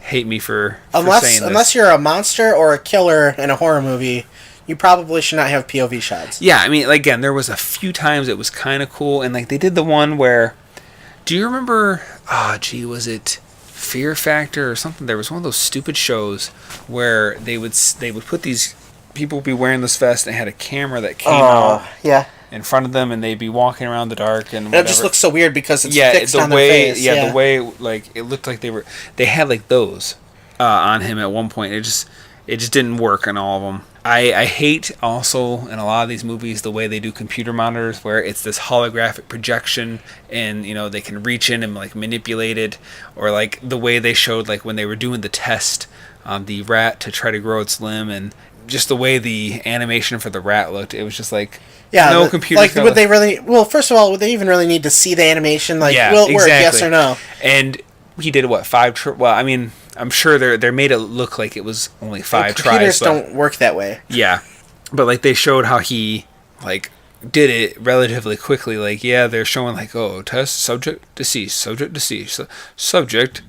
hate me for saying this.
Unless you're a monster or a killer in a horror movie, you probably should not have POV shots.
Yeah, I mean, again, there was a few times it was kind of cool, and like they did the one where, do you remember? Was it Fear Factor or something? There was one of those stupid shows where they would put these people would be wearing this vest and had a camera that came out.
Yeah.
In front of them, and they'd be walking around the dark and whatever.
It just looks so weird because it's fixed on their face.
The way like it looked like they had like those on him at one point. It just didn't work on all of them. I hate also in a lot of these movies the way they do computer monitors where it's this holographic projection and they can reach in and like manipulate it, or like the way they showed like when they were doing the test on the rat to try to grow its limb, and just the way the animation for the rat looked. It was just like computer.
Like, would they really? Well, first of all, would they even really need to see the animation? Like, will it work? Yes or no?
And he did what 5? Well, I mean, I'm sure they made it look like it was only 5 tries.
Computers don't work that way.
Yeah, but like they showed how he like did it relatively quickly. Like, they're showing like, test subject deceased, subject.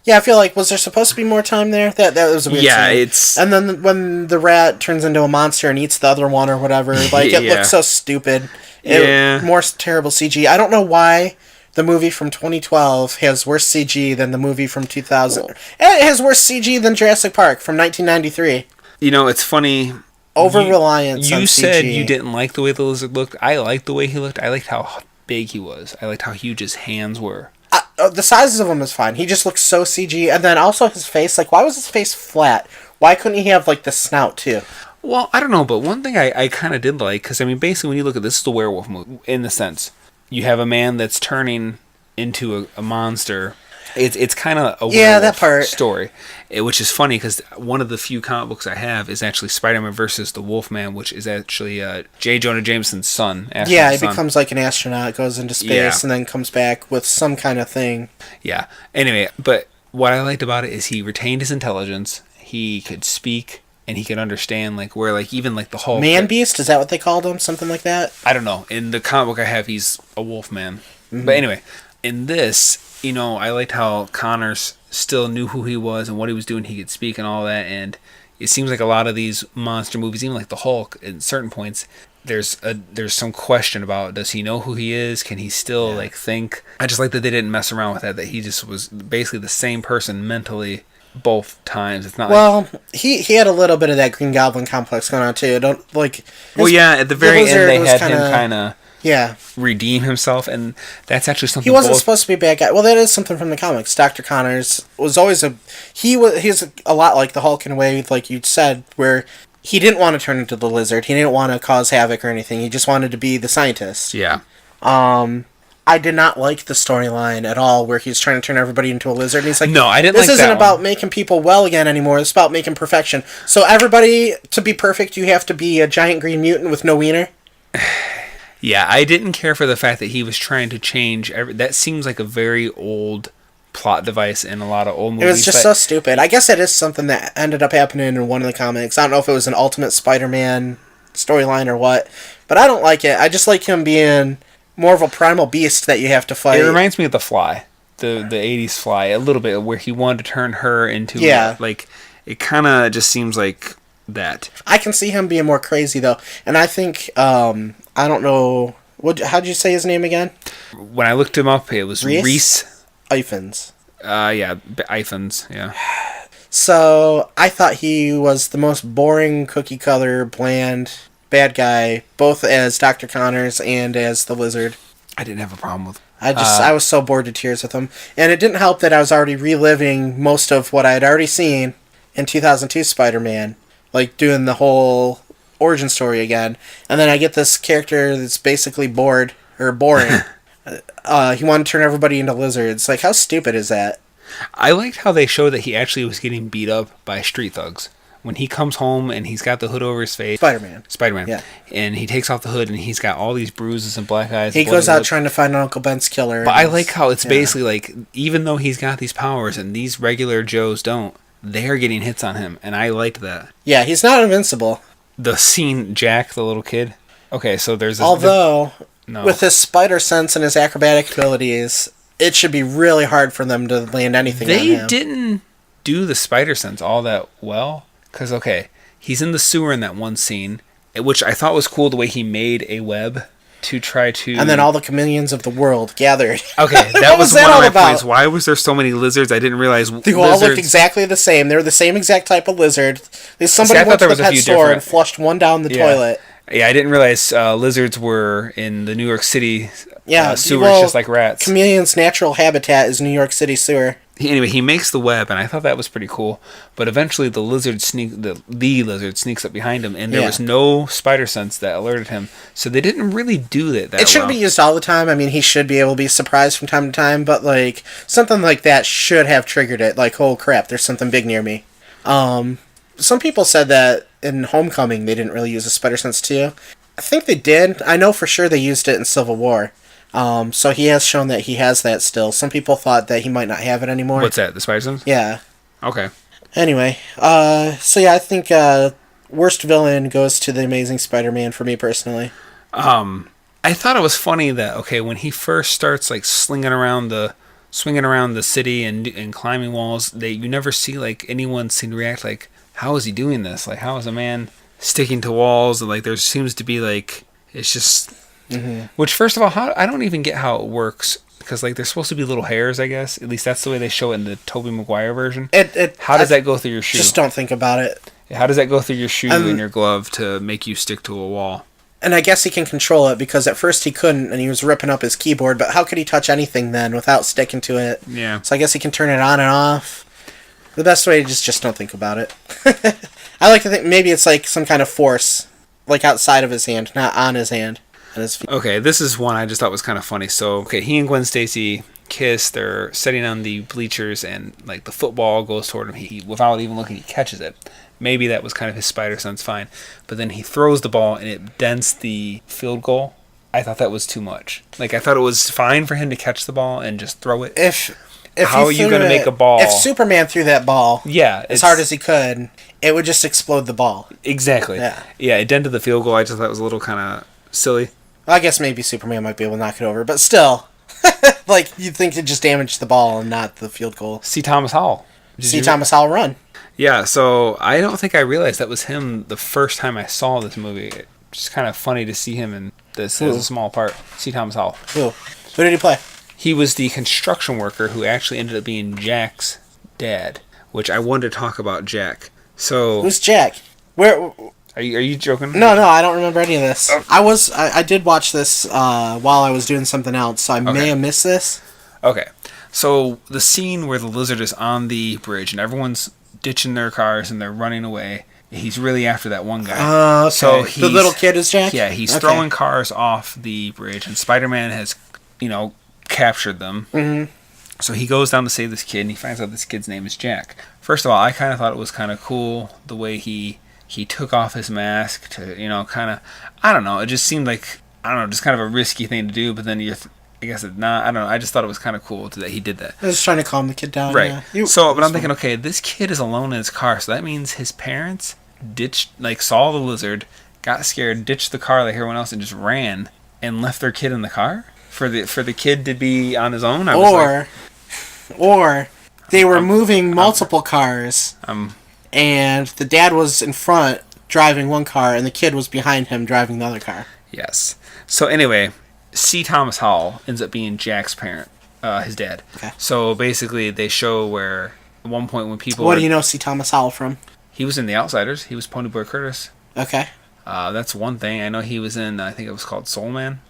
Yeah, I feel like, was there supposed to be more time there? That was a weird scene. And then when the rat turns into a monster and eats the other one or whatever, like, it looks so stupid. More terrible CG. I don't know why the movie from 2012 has worse CG than the movie from 2000. It has worse CG than Jurassic Park from 1993.
It's funny.
Over-reliance on CG.
You said you didn't like the way the lizard looked. I liked the way he looked. I liked how big he was. I liked how huge his hands were.
The sizes of him is fine. He just looks so CG. And then also his face. Like, why was his face flat? Why couldn't he have, like, the snout, too?
Well, I don't know. But one thing I kind of did like, because, I mean, basically when you look at this, is the werewolf movie, in the sense. You have a man that's turning into a monster. It's kind of a werewolf story, which is funny because one of the few comic books I have is actually Spider-Man versus the Wolfman, which is actually J. Jonah Jameson's son.
He becomes like an astronaut, goes into space, and then comes back with some kind of thing.
Yeah. Anyway, but what I liked about it is he retained his intelligence. He could speak, and he could understand, like, where, like, even, like, the Hulk...
Man-Beast? Is that what they called him? Something like that?
I don't know. In the comic book I have, he's a Wolfman. Mm-hmm. But anyway, in this... I liked how Connors still knew who he was and what he was doing. He could speak and all that. And it seems like a lot of these monster movies, even like the Hulk, at certain points, there's some question about, does he know who he is? Can he still like think? I just like that they didn't mess around with that he just was basically the same person mentally both times. It's not
he had a little bit of that Green Goblin complex going on too. At the very
end they had him kind of
Yeah.
redeem himself, and that's actually something
He wasn't supposed to be a bad guy. Well, that is something from the comics. Dr. Connors was always he's a lot like the Hulk in a way, like you said, where he didn't want to turn into the Lizard. He didn't want to cause havoc or anything. He just wanted to be the scientist.
Yeah.
I did not like the storyline at all where he's trying to turn everybody into a lizard. And he's like,
no, I didn't.
This
like
isn't
that
about
one.
making people well again anymore. It's about making perfection. So everybody, to be perfect, you have to be a giant green mutant with no wiener?
Yeah, I didn't care for the fact that he was trying to change. That seems like a very old plot device in a lot of old movies.
It was just so stupid. I guess that is something that ended up happening in one of the comics. I don't know if it was an Ultimate Spider-Man storyline or what, but I don't like it. I just like him being more of a primal beast that you have to fight.
It reminds me of The Fly, the 80s Fly, a little bit, where he wanted to turn her into...
Yeah.
Like, it kind of just seems like that.
I can see him being more crazy, though. And I think, I don't know... How'd you say his name again?
When I looked him up, it was Reese
Ifans.
Yeah, Ifans, yeah.
So, I thought he was the most boring, cookie-cutter, bland, bad guy, both as Dr. Connors and as the Lizard.
I didn't have a problem with him.
I was so bored to tears with him. And it didn't help that I was already reliving most of what I had already seen in 2002 Spider-Man. Like, doing the whole origin story again. And then I get this character that's basically boring. He wanted to turn everybody into lizards. Like, how stupid is that?
I liked how they showed that he actually was getting beat up by street thugs. When he comes home and he's got the hood over his face... Spider-Man.
Yeah.
And he takes off the hood and he's got all these bruises and black eyes.
He goes out trying to find Uncle Ben's killer.
But I like how it's basically like, even though he's got these powers and these regular Joes don't, they're getting hits on him. And I liked that.
Yeah, he's not invincible.
The scene, Jack, the little kid. Okay, so there's this...
Although, with his spider sense and his acrobatic abilities, it should be really hard for them to land anything on him.
They didn't do the spider sense all that well. Because, okay, he's in the sewer in that one scene, which I thought was cool the way he made a web to try to...
And then all the chameleons of the world gathered.
Okay, that was one of my points. Why was there so many lizards? I didn't realize
they all looked exactly the same. They were the same exact type of lizard. Somebody went to the pet store and flushed one down the toilet.
Yeah, I didn't realize lizards were in the New York City sewers just like rats.
Chameleon's natural habitat is New York City sewer.
Anyway, he makes the web, and I thought that was pretty cool. But eventually, the lizard sneaks up behind him, and there was no spider sense that alerted him. So they didn't really do that.
It shouldn't be used all the time. I mean, he should be able to be surprised from time to time, but like something like that should have triggered it. Like, oh crap, there's something big near me. Some people said that in Homecoming they didn't really use a spider sense too. I think they did. I know for sure they used it in Civil War. So he has shown that he has that still. Some people thought that he might not have it anymore.
What's that, the spider sense?
Yeah.
Okay.
Anyway, so yeah, I think worst villain goes to the Amazing Spider-Man for me personally.
I thought it was funny that, okay, when he first starts like swinging around the city and climbing walls, you never see like anyone seem to react like, how is he doing this? Like, how is a man sticking to walls? And like, there seems to be like, it's just... Mm-hmm. Which, first of all, I don't even get how it works, because like they're supposed to be little hairs, I guess. At least that's the way they show it in the Tobey Maguire version. How does that go through your shoe?
Just don't think about it.
How does that go through your shoe and your glove to make you stick to a wall?
And I guess he can control it, because at first he couldn't, and he was ripping up his keyboard, but how could he touch anything then without sticking to it?
Yeah.
So I guess he can turn it on and off. The best way is just don't think about it. I like to think maybe it's like some kind of force, like outside of his hand, not on his hand.
Okay, this is one I just thought was kind of funny. So, okay, he and Gwen Stacy kiss. They're sitting on the bleachers, and like the football goes toward him. He without even looking, he catches it. Maybe that was kind of his spider sense, fine. But then he throws the ball, and it dents the field goal. I thought that was too much. Like, I thought it was fine for him to catch the ball and just throw it. How are you going to make a ball?
If Superman threw that ball as hard as he could, it would just explode the ball.
Exactly. Yeah, it dented the field goal. I just thought it was a little kind of silly.
I guess maybe Superman might be able to knock it over, but still, like, you'd think it just damaged the ball and not the field goal.
See Thomas Howell.
Thomas Howell run.
Yeah, so I don't think I realized that was him the first time I saw this movie. It's just kind of funny to see him in this as a small part. See Thomas Howell.
Who did he play?
He was the construction worker who actually ended up being Jack's dad, which I wanted to talk about Jack. So
who's Jack? Where
Are you joking?
No, I don't remember any of this. Oh. I did watch this while I was doing something else, so I may have missed this.
Okay. So the scene where the lizard is on the bridge and everyone's ditching their cars and they're running away. He's really after that one guy.
Okay. So the little kid is Jack?
Yeah, he's throwing cars off the bridge, and Spider-Man has, captured them. Mm-hmm. So he goes down to save this kid, and he finds out this kid's name is Jack. First of all, I kind of thought it was kind of cool the way he took off his mask to, kind of, I don't know, it just seemed like, I don't know, just kind of a risky thing to do, but then I guess it's not, I don't know, I just thought it was kind of cool that he did that.
I was trying to calm the kid down.
Right. Yeah. But I'm thinking, okay, this kid is alone in his car, so that means his parents saw the lizard, got scared, ditched the car like everyone else, and just ran and left their kid in the car for the kid to be on his own.
Or they were moving multiple cars, and the dad was in front driving one car, and the kid was behind him driving the other car.
Yes. So anyway, C. Thomas Howell ends up being Jack's parent, his dad. Okay. So basically, they show where at one point when people.
What do you know C. Thomas Howell from?
He was in The Outsiders. He was Ponyboy Curtis.
Okay.
That's one thing. I know he was in, I think it was called Soul Man.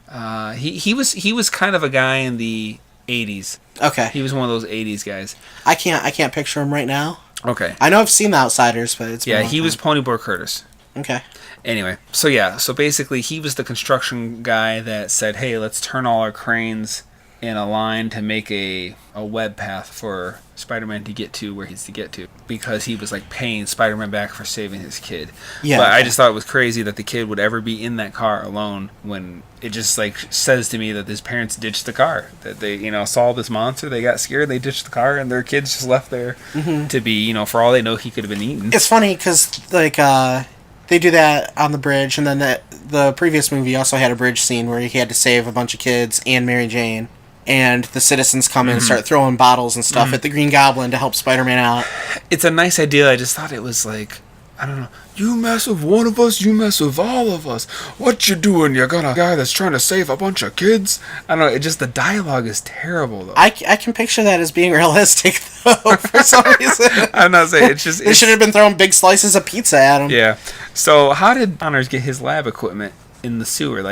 He was kind of a guy in the 80s. Okay. He was one of those 80s guys.
I can't picture him right now.
Okay.
I know I've seen The Outsiders, but it's
yeah, he was Ponyboy Curtis.
Okay.
Anyway, so basically he was the construction guy that said, hey, let's turn all our cranes in a line to make a web path for Spider-Man to get to where he's to get to, because he was paying Spider-Man back for saving his kid. Yeah. But I just thought it was crazy that the kid would ever be in that car alone, when it just says to me that his parents ditched the car, that they saw this monster, they got scared, they ditched the car, and their kids just left there to be, for all they know, he could have been eaten.
It's funny because they do that on the bridge, and then the previous movie also had a bridge scene where he had to save a bunch of kids and Mary Jane. And the citizens come in and start throwing bottles and stuff at the Green Goblin to help Spider-Man out.
It's a nice idea. I just thought it was I don't know. You mess with one of us, you mess with all of us. What you doing? You got a guy that's trying to save a bunch of kids? I don't know. The dialogue is terrible, though.
I can picture that as being realistic, though, for some reason.
I'm not saying
They should have been throwing big slices of pizza at him.
Yeah. So how did Connors get his lab equipment in the sewer?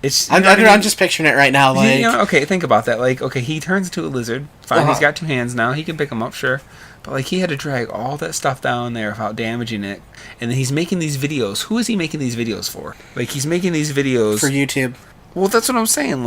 I'm just picturing it right now.
Okay, think about that. He turns into a lizard. Fine, he's got 2 hands now. He can pick them up, sure. But he had to drag all that stuff down there without damaging it. And then he's making these videos. Who is he making these videos for? He's making these videos
for YouTube.
Well, that's what I'm saying.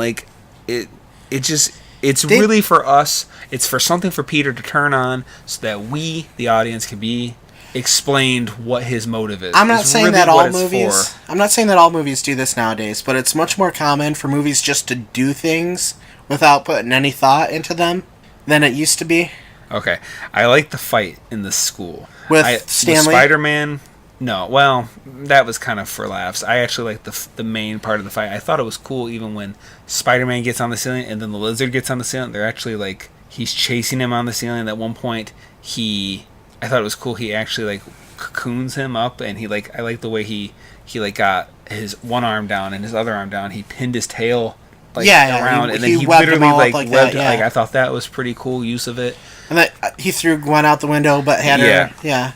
It's really for us. It's for something for Peter to turn on, so that we, the audience, can be explained what his motive is.
I'm not saying that all movies. I'm not saying that all movies do this nowadays, but it's much more common for movies just to do things without putting any thought into them than it used to be.
Okay, I like the fight in the school
with Stanley.
With Spider-Man. No, well, that was kind of for laughs. I actually like the main part of the fight. I thought it was cool, even when Spider-Man gets on the ceiling and then the lizard gets on the ceiling. They're actually he's chasing him on the ceiling. At one point, I thought it was cool. He actually cocoons him up, and I like the way he got his one arm down and his other arm down. He pinned his tail around, and then he literally webbed. I thought that was pretty cool use of it.
And that he threw Gwen out the window, but had her. Yeah.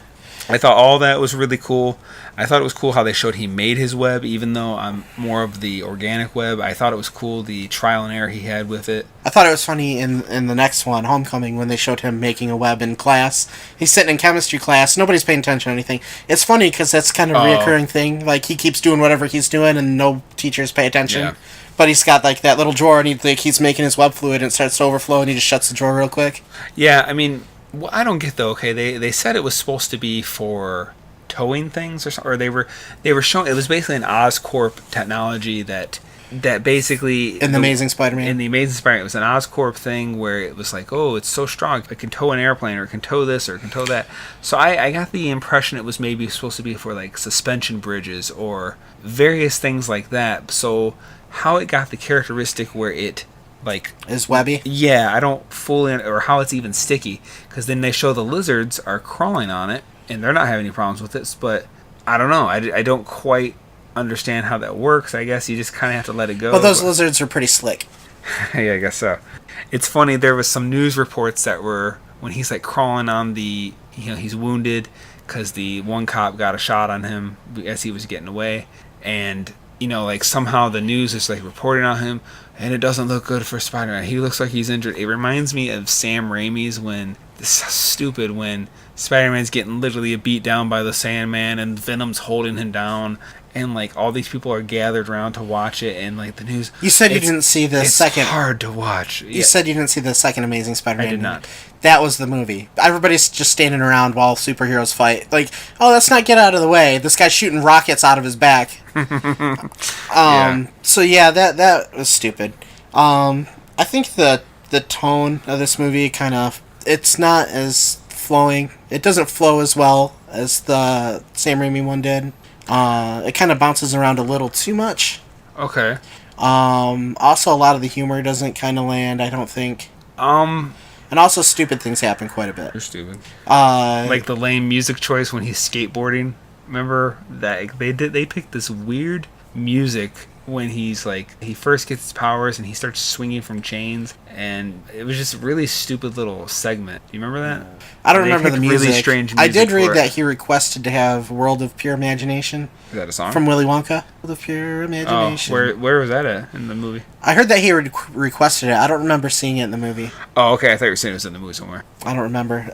I thought all that was really cool. I thought it was cool how they showed he made his web, even though I'm more of the organic web. I thought it was cool, the trial and error he had with it.
I thought it was funny in the next one, Homecoming, when they showed him making a web in class. He's sitting in chemistry class. Nobody's paying attention to anything. It's funny because that's kind of a reoccurring thing. He keeps doing whatever he's doing and no teachers pay attention. Yeah. But he's got that little drawer and he's making his web fluid and it starts to overflow and he just shuts the drawer real quick.
Yeah, I mean, what I don't get though, okay, they said it was supposed to be for towing things or they were showing it was basically an Oscorp technology that basically
in the Amazing Spiderman.
In the Amazing Spiderman, it was an Oscorp thing where it was it's so strong, it can tow an airplane or it can tow this or it can tow that. So I got the impression it was maybe supposed to be for suspension bridges or various things like that. So how it got the characteristic where it
is webby?
Yeah, I don't fully, or how it's even sticky, because then they show the lizards are crawling on it and they're not having any problems with it. But I don't know. I don't quite understand how that works. I guess you just kind of have to let it go.
Well, those lizards are pretty slick.
Yeah, I guess so. It's funny. There was some news reports that were when he's crawling on the, he's wounded, because the one cop got a shot on him as he was getting away, and like somehow the news is like reporting on him, and it doesn't look good for Spider-Man. He looks like he's injured. It reminds me of Sam Raimi's when Spider-Man's getting literally beat down by the Sandman and Venom's holding him down, and like all these people are gathered around to watch it, and like the news.
You said you didn't see the second.
It's hard to watch.
You said you didn't see the second Amazing Spider-Man.
I did not.
That was the movie. Everybody's just standing around while superheroes fight. Like, oh, let's not get out of the way. This guy's shooting rockets out of his back. So yeah, that was stupid. I think the tone of this movie it's not as flowing. It doesn't flow as well as the Sam Raimi one did. It kind of bounces around a little too much.
Okay.
Also, a lot of the humor doesn't kind of land, I don't think. And also, stupid things happen quite a bit.
You're stupid. Like the lame music choice when he's skateboarding. Remember that they picked this weird music when he's like he first gets his powers and he starts swinging from chains, and it was just a really stupid little segment. Do you remember that?
I don't remember the music.
Really strange music.
I did read that he requested to have "World of Pure Imagination."
Is that a song
from Willy Wonka? World of Pure Imagination.
Oh, where was that at in the movie?
I heard that he requested it. I don't remember seeing it in the movie.
Oh, okay. I thought you were saying it was in the movie somewhere.
I don't remember.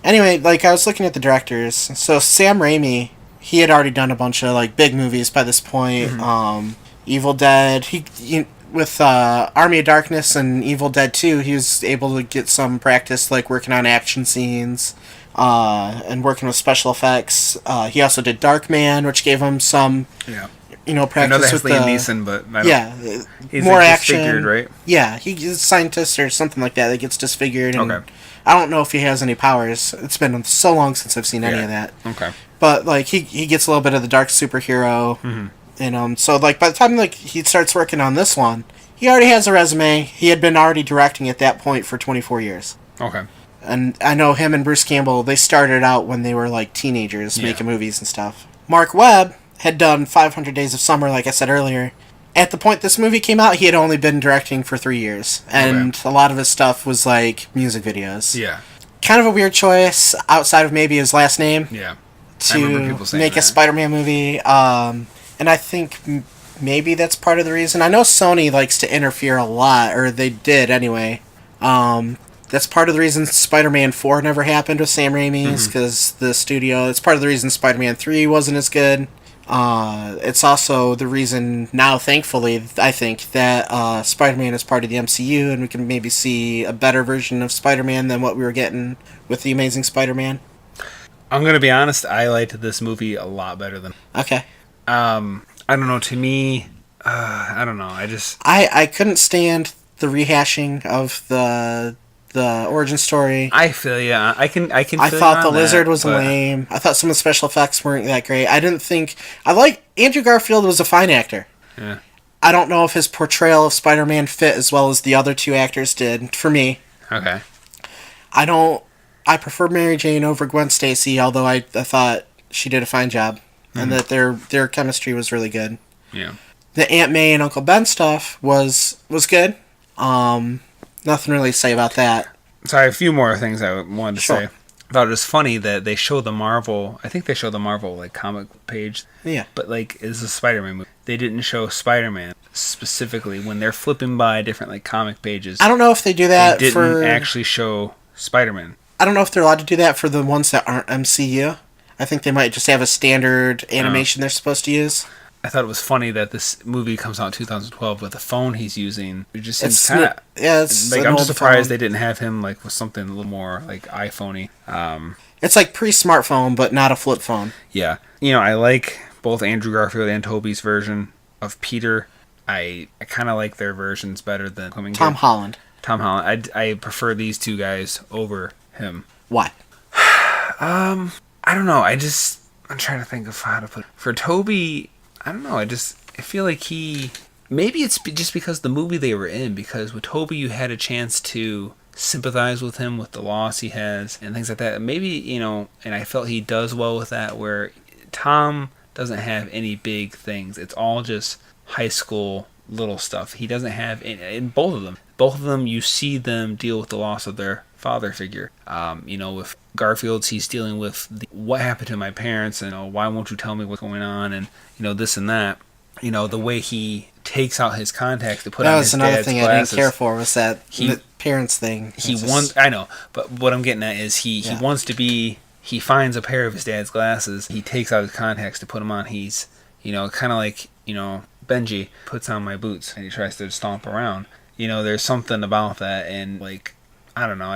Anyway, like I was looking at the directors. So Sam Raimi, he had already done a bunch of like big movies by this point. Mm-hmm. Evil Dead. With Army of Darkness and Evil Dead 2, he was able to get some practice like working on action scenes and working with special effects. He also did Darkman, which gave him some practice.
I know that's
with
Liam Neeson, but he's
more
like
action.
Disfigured, right?
Yeah, he's a scientist or something like that gets disfigured. And okay. I don't know if he has any powers. It's been so long since I've seen any of that.
Okay.
But like he gets a little bit of the dark superhero. Mm-hmm. And so like by the time like he starts working on this one, he already has a resume. He had been already directing at that point for 24 years.
Okay.
And I know him and Bruce Campbell, they started out when they were like teenagers making movies and stuff. Mark Webb had done 500 Days of Summer, like I said earlier. At the point this movie came out, he had only been directing for 3 years. And a lot of his stuff was like music videos.
Yeah.
Kind of a weird choice outside of maybe his last name.
Yeah.
To make a Spider-Man movie. And I think maybe that's part of the reason. I know Sony likes to interfere a lot, or they did anyway. That's part of the reason Spider-Man 4 never happened with Sam Raimi's, because the studio... It's part of the reason Spider-Man 3 wasn't as good. It's also the reason now, thankfully, I think, that Spider-Man is part of the MCU, and we can maybe see a better version of Spider-Man than what we were getting with the Amazing Spider-Man.
I'm going to be honest, I liked this movie a lot better than...
Okay.
I don't know, to me, I don't know,
I couldn't stand the rehashing of the origin story.
I feel ya. I can
I thought the lizard was lame. I thought some of the special effects weren't that great. I didn't think... Andrew Garfield was a fine actor.
Yeah.
I don't know if his portrayal of Spider-Man fit as well as the other two actors did, for me.
Okay.
I prefer Mary Jane over Gwen Stacy, although I thought she did a fine job. And that their chemistry was really good.
Yeah.
The Aunt May and Uncle Ben stuff was good. Nothing really to say about that.
So I have a few more things I wanted to say. I thought it was funny that they show the Marvel... I think they show the Marvel like comic page.
Yeah.
But like, it's a Spider-Man movie. They didn't show Spider-Man specifically when they're flipping by different like comic pages.
I don't know if they do that
they didn't actually show Spider-Man.
I don't know if they're allowed to do that for the ones that aren't MCU. I think they might just have a standard animation they're supposed to use.
I thought it was funny that this movie comes out in 2012 with the phone he's using. It just seems kind of...
Yeah, it's
like, I'm just surprised they didn't have him like with something a little more like iPhone-y.
It's like pre-smartphone, but not a flip phone.
Yeah. I like both Andrew Garfield and Tobey's version of Peter. I kind of like their versions better than...
Tom Holland.
I prefer these two guys over him.
Why?
I don't know. I'm trying to think of how to put it. For Tobey, I don't know. I feel like maybe it's just because the movie they were in, because with Tobey you had a chance to sympathize with him with the loss he has and things like that. Maybe, and I felt he does well with that, where Tom doesn't have any big things. It's all just high school little stuff. He doesn't have in both of them. Both of them, you see them deal with the loss of their father figure. With Garfield's, he's dealing with what happened to my parents, and why won't you tell me what's going on, and this and that. The way he takes out his contacts to put on his dad's glasses. That was another thing I didn't care for, was that the parents thing. I know, but what I'm getting at is he wants to be. He finds a pair of his dad's glasses. He takes out his contacts to put them on. He's, kind of like, Benji puts on my boots and he tries to stomp around. There's something about that, and I don't know.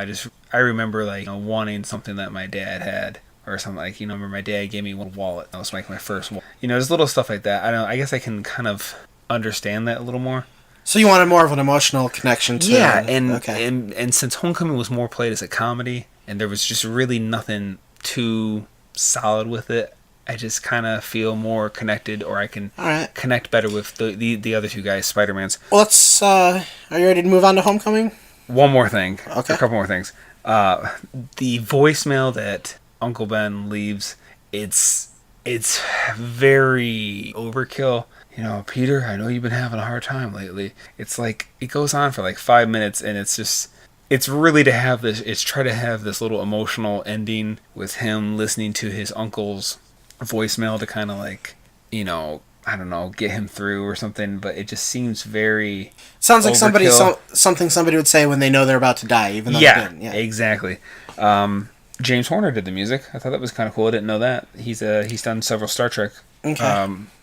I remember wanting something that my dad had, or something remember my dad gave me one wallet. That was my first wallet. There's little stuff like that. I guess I can kind of understand that a little more.
So you wanted more of an emotional connection to
and since Homecoming was more played as a comedy, and there was just really nothing too solid with it, I just kind of feel more connected, or I can connect better with the other two guys, Spider-Mans.
Well, are you ready to move on to Homecoming?
One more thing.
Okay.
A couple more things. The voicemail that Uncle Ben leaves, it's very overkill. Peter, I know you've been having a hard time lately. It's it goes on for 5 minutes, and it's really to have this. It's try to have this little emotional ending with him listening to his uncle's voicemail to kind of I don't know, get him through or something. But it just seems very
sounds like something somebody would say when they know they're about to die, even though they didn't. Yeah,
exactly. James Horner did the music. I thought that was kind of cool. I didn't know that. He's done several Star Trek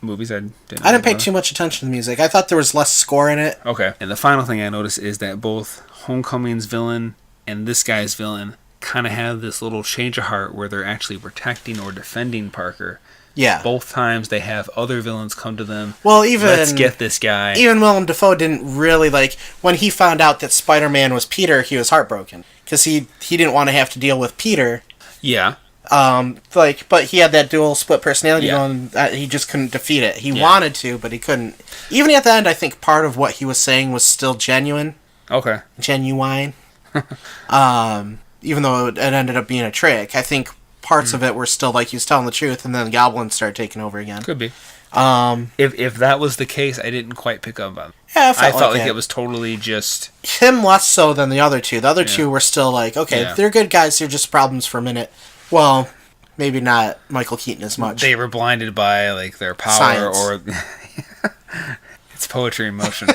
movies. I didn't
pay too much attention to the music. I thought there was less score in it.
Okay. And the final thing I noticed is that both Homecoming's villain and this guy's villain kind of have this little change of heart where they're actually protecting or defending Parker.
Yeah.
Both times they have other villains come to them.
Well, let's
get this guy.
Even Willem Dafoe didn't really when he found out that Spider-Man was Peter, he was heartbroken because he didn't want to have to deal with Peter.
Yeah.
But he had that dual split personality going. He just couldn't defeat it. He wanted to, but he couldn't. Even at the end, I think part of what he was saying was still genuine.
Okay.
Genuine. Even though it ended up being a trick, I think parts of it were still he was telling the truth, and then the goblins started taking over again.
Could be. If that was the case, I didn't quite pick up on it.
Yeah,
I felt like it was totally just
him less so than the other two. The other two were still they're good guys. They're just problems for a minute. Well, maybe not Michael Keaton as much.
They were blinded by their power
Science.
Or it's poetry in motion.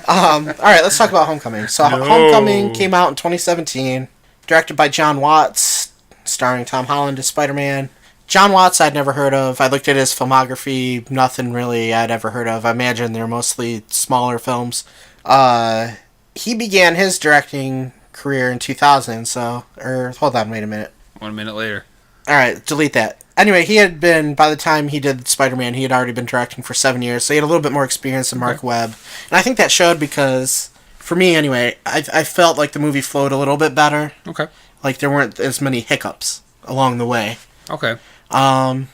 All right, let's talk about Homecoming. So Homecoming came out in 2017, directed by John Watts, starring Tom Holland as Spider-Man. John Watts I'd never heard of. I looked at his filmography, nothing really I'd ever heard of. I imagine they're mostly smaller films. He began his directing career in 2000, hold on, wait a minute.
1 minute later.
Alright, delete that. Anyway, by the time he did Spider-Man, he had already been directing for 7 years, so he had a little bit more experience than Mark Webb. And I think that showed because, for me anyway, I felt like the movie flowed a little bit better.
Okay.
There weren't as many hiccups along the way.
Okay.
I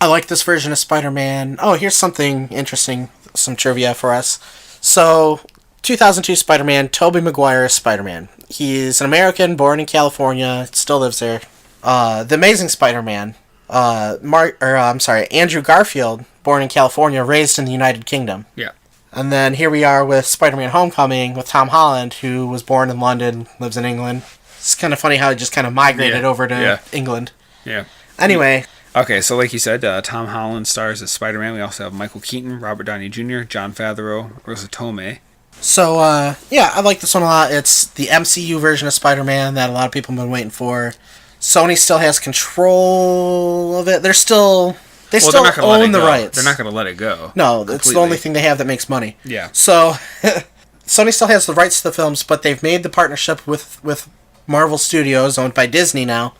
like this version of Spider-Man. Oh, here's something interesting, some trivia for us. So, 2002 Spider-Man, Tobey Maguire is Spider-Man. He's an American, born in California, still lives there. The Amazing Spider-Man, Andrew Garfield, born in California, raised in the United Kingdom.
Yeah.
And then here we are with Spider-Man Homecoming with Tom Holland, who was born in London, lives in England. It's kind of funny how he just kind of migrated over to England.
Yeah.
Anyway.
Okay, so like you said, Tom Holland stars as Spider-Man. We also have Michael Keaton, Robert Downey Jr., Jon Favreau, Rosa Tomei.
So, I like this one a lot. It's the MCU version of Spider-Man that a lot of people have been waiting for. Sony still has control of it. They still own the rights.
They're not going to let it go.
No, it's the only thing they have that makes money.
Yeah.
So, Sony still has the rights to the films, but they've made the partnership with Marvel Studios, owned by Disney now,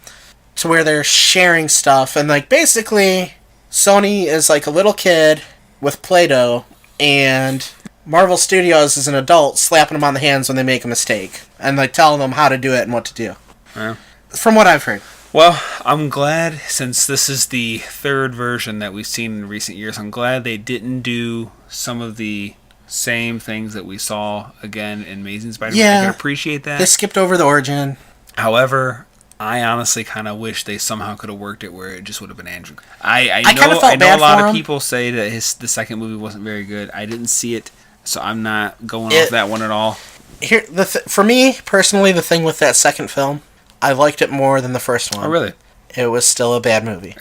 to where they're sharing stuff. And, basically, Sony is like a little kid with Play-Doh, and Marvel Studios is an adult slapping them on the hands when they make a mistake, and, telling them how to do it and what to do.
Yeah.
From what I've heard.
Well, I'm glad, since this is the third version that we've seen in recent years, I'm glad they didn't do some of the same things that we saw again in Amazing Spider-Man.
Yeah,
I can appreciate that.
They skipped over the origin.
However, I honestly kind of wish they somehow could have worked it where it just would have been Andrew. I
kinda felt
know
bad
a lot
for
of
him.
people say that the second movie wasn't very good. I didn't see it, so I'm not going off that one at all.
Here, for me personally, the thing with that second film, I liked it more than the first one.
Oh, really?
It was still a bad movie.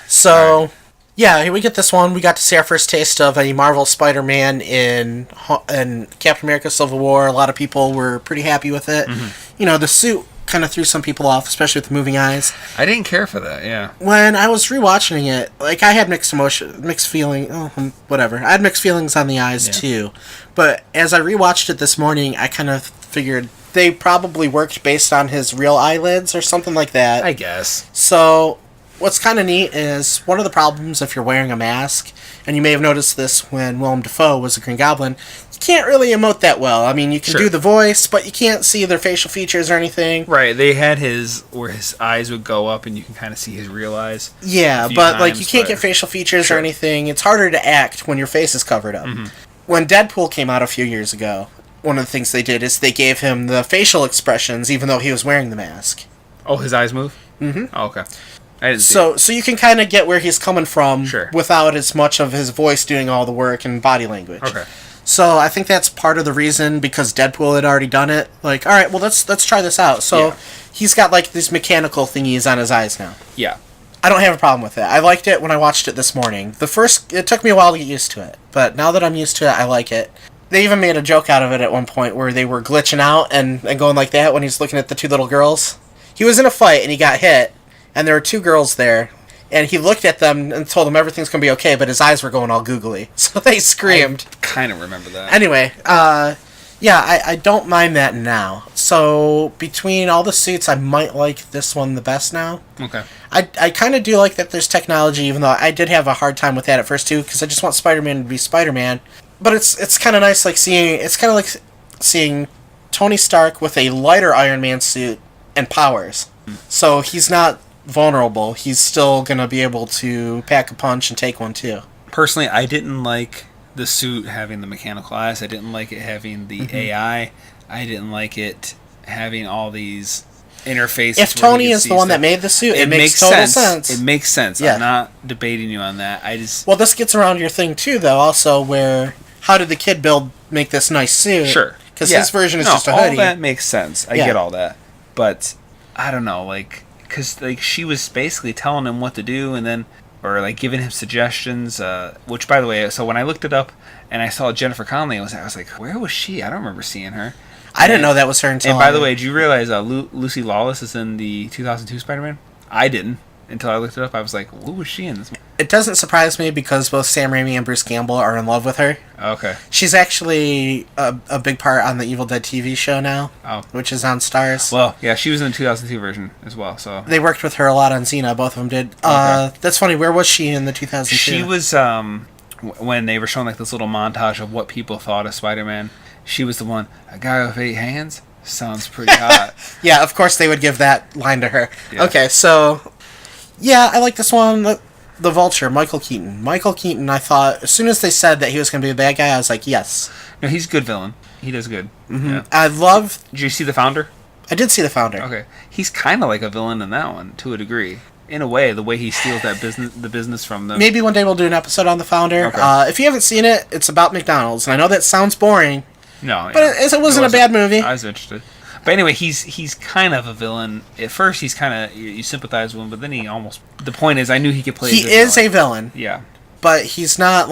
So, yeah, here we get this one. We got to see our first taste of a Marvel Spider-Man in Captain America: Civil War. A lot of people were pretty happy with it. Mm-hmm. The suit kind of threw some people off, especially with the moving eyes.
I didn't care for that, yeah.
When I was rewatching it, I had mixed feelings on the eyes, too. But as I rewatched it this morning, I kind of figured they probably worked based on his real eyelids or something like that.
I guess.
So, what's kind of neat is one of the problems if you're wearing a mask, and you may have noticed this when Willem Dafoe was the Green Goblin, you can't really emote that well. I mean, you can do the voice, but you can't see their facial features or anything.
Right, they had where his eyes would go up and you can kind of see his real eyes.
Yeah, but you can't get facial features or anything. It's harder to act when your face is covered up. Mm-hmm. When Deadpool came out a few years ago, one of the things they did is they gave him the facial expressions even though he was wearing the mask.
Oh, his eyes move?
Mm-hmm.
Oh, okay. I didn't see it.
So you can kind of get where he's coming from without as much of his voice doing all the work and body language.
Okay.
So I think that's part of the reason, because Deadpool had already done it. All right, well, let's try this out. So he's got, these mechanical thingies on his eyes now.
Yeah.
I don't have a problem with it. I liked it when I watched it this morning. It took me a while to get used to it, but now that I'm used to it, I like it. They even made a joke out of it at one point where they were glitching out and going like that when he's looking at the two little girls. He was in a fight and he got hit, and there were two girls there, and he looked at them and told them everything's going to be okay, but his eyes were going all googly. So they screamed.
I kind of remember that.
Anyway, I don't mind that now. So between all the suits, I might like this one the best now.
Okay.
I kind of do like that there's technology, even though I did have a hard time with that at first too, because I just want Spider-Man to be Spider-Man. But it's kind of nice, seeing Tony Stark with a lighter Iron Man suit and powers. So he's not vulnerable. He's still gonna be able to pack a punch and take one too.
Personally, I didn't like the suit having the mechanical eyes. I didn't like it having the AI. I didn't like it having all these interfaces.
If Tony is the one that made the suit, it makes total sense.
It makes sense. Yeah. I'm not debating you on that.
Well, this gets around your thing too, though. Also, where how did the kid make this nice suit?
Sure.
Because his version is just a hoodie.
All that makes sense. I get all that, but I don't know, because she was basically telling him what to do, and then or giving him suggestions. Which, by the way, so when I looked it up and I saw Jennifer Connelly, I was like, where was she? I don't remember seeing her.
I didn't know that was her until.
And by the way, did you realize Lucy Lawless is in the 2002 Spider-Man? I didn't until I looked it up. I was like, who was she in this?
It doesn't surprise me because both Sam Raimi and Bruce Campbell are in love with her.
Okay.
She's actually a big part on the Evil Dead TV show now, which is on Starz.
Well, yeah, she was in the 2002 version as well. So
they worked with her a lot on Xena. Both of them did. Okay. That's funny. Where was she in the 2002?
She was when they were showing this little montage of what people thought of Spider-Man. She was the one. A guy with 8 hands sounds pretty hot.
Yeah, of course they would give that line to her. Yeah. Okay, so yeah, I like this one. The Vulture, Michael Keaton. Michael Keaton, I thought, as soon as they said that he was going to be a bad guy, I was like, yes.
No, he's a good villain. He does good.
Mm-hmm. Yeah.
Did you see The Founder?
I did see The Founder.
Okay. He's kind of like a villain in that one, to a degree. In a way, the way he steals the business from them.
Maybe one day we'll do an episode on The Founder. Okay. If you haven't seen it, it's about McDonald's. And I know that sounds boring.
No.
But it wasn't a bad movie.
I was interested. But anyway, he's kind of a villain. At first, he's kind of you sympathize with him, but then he almost. The point is, I knew he could play. He
is a villain.
Yeah,
but he's not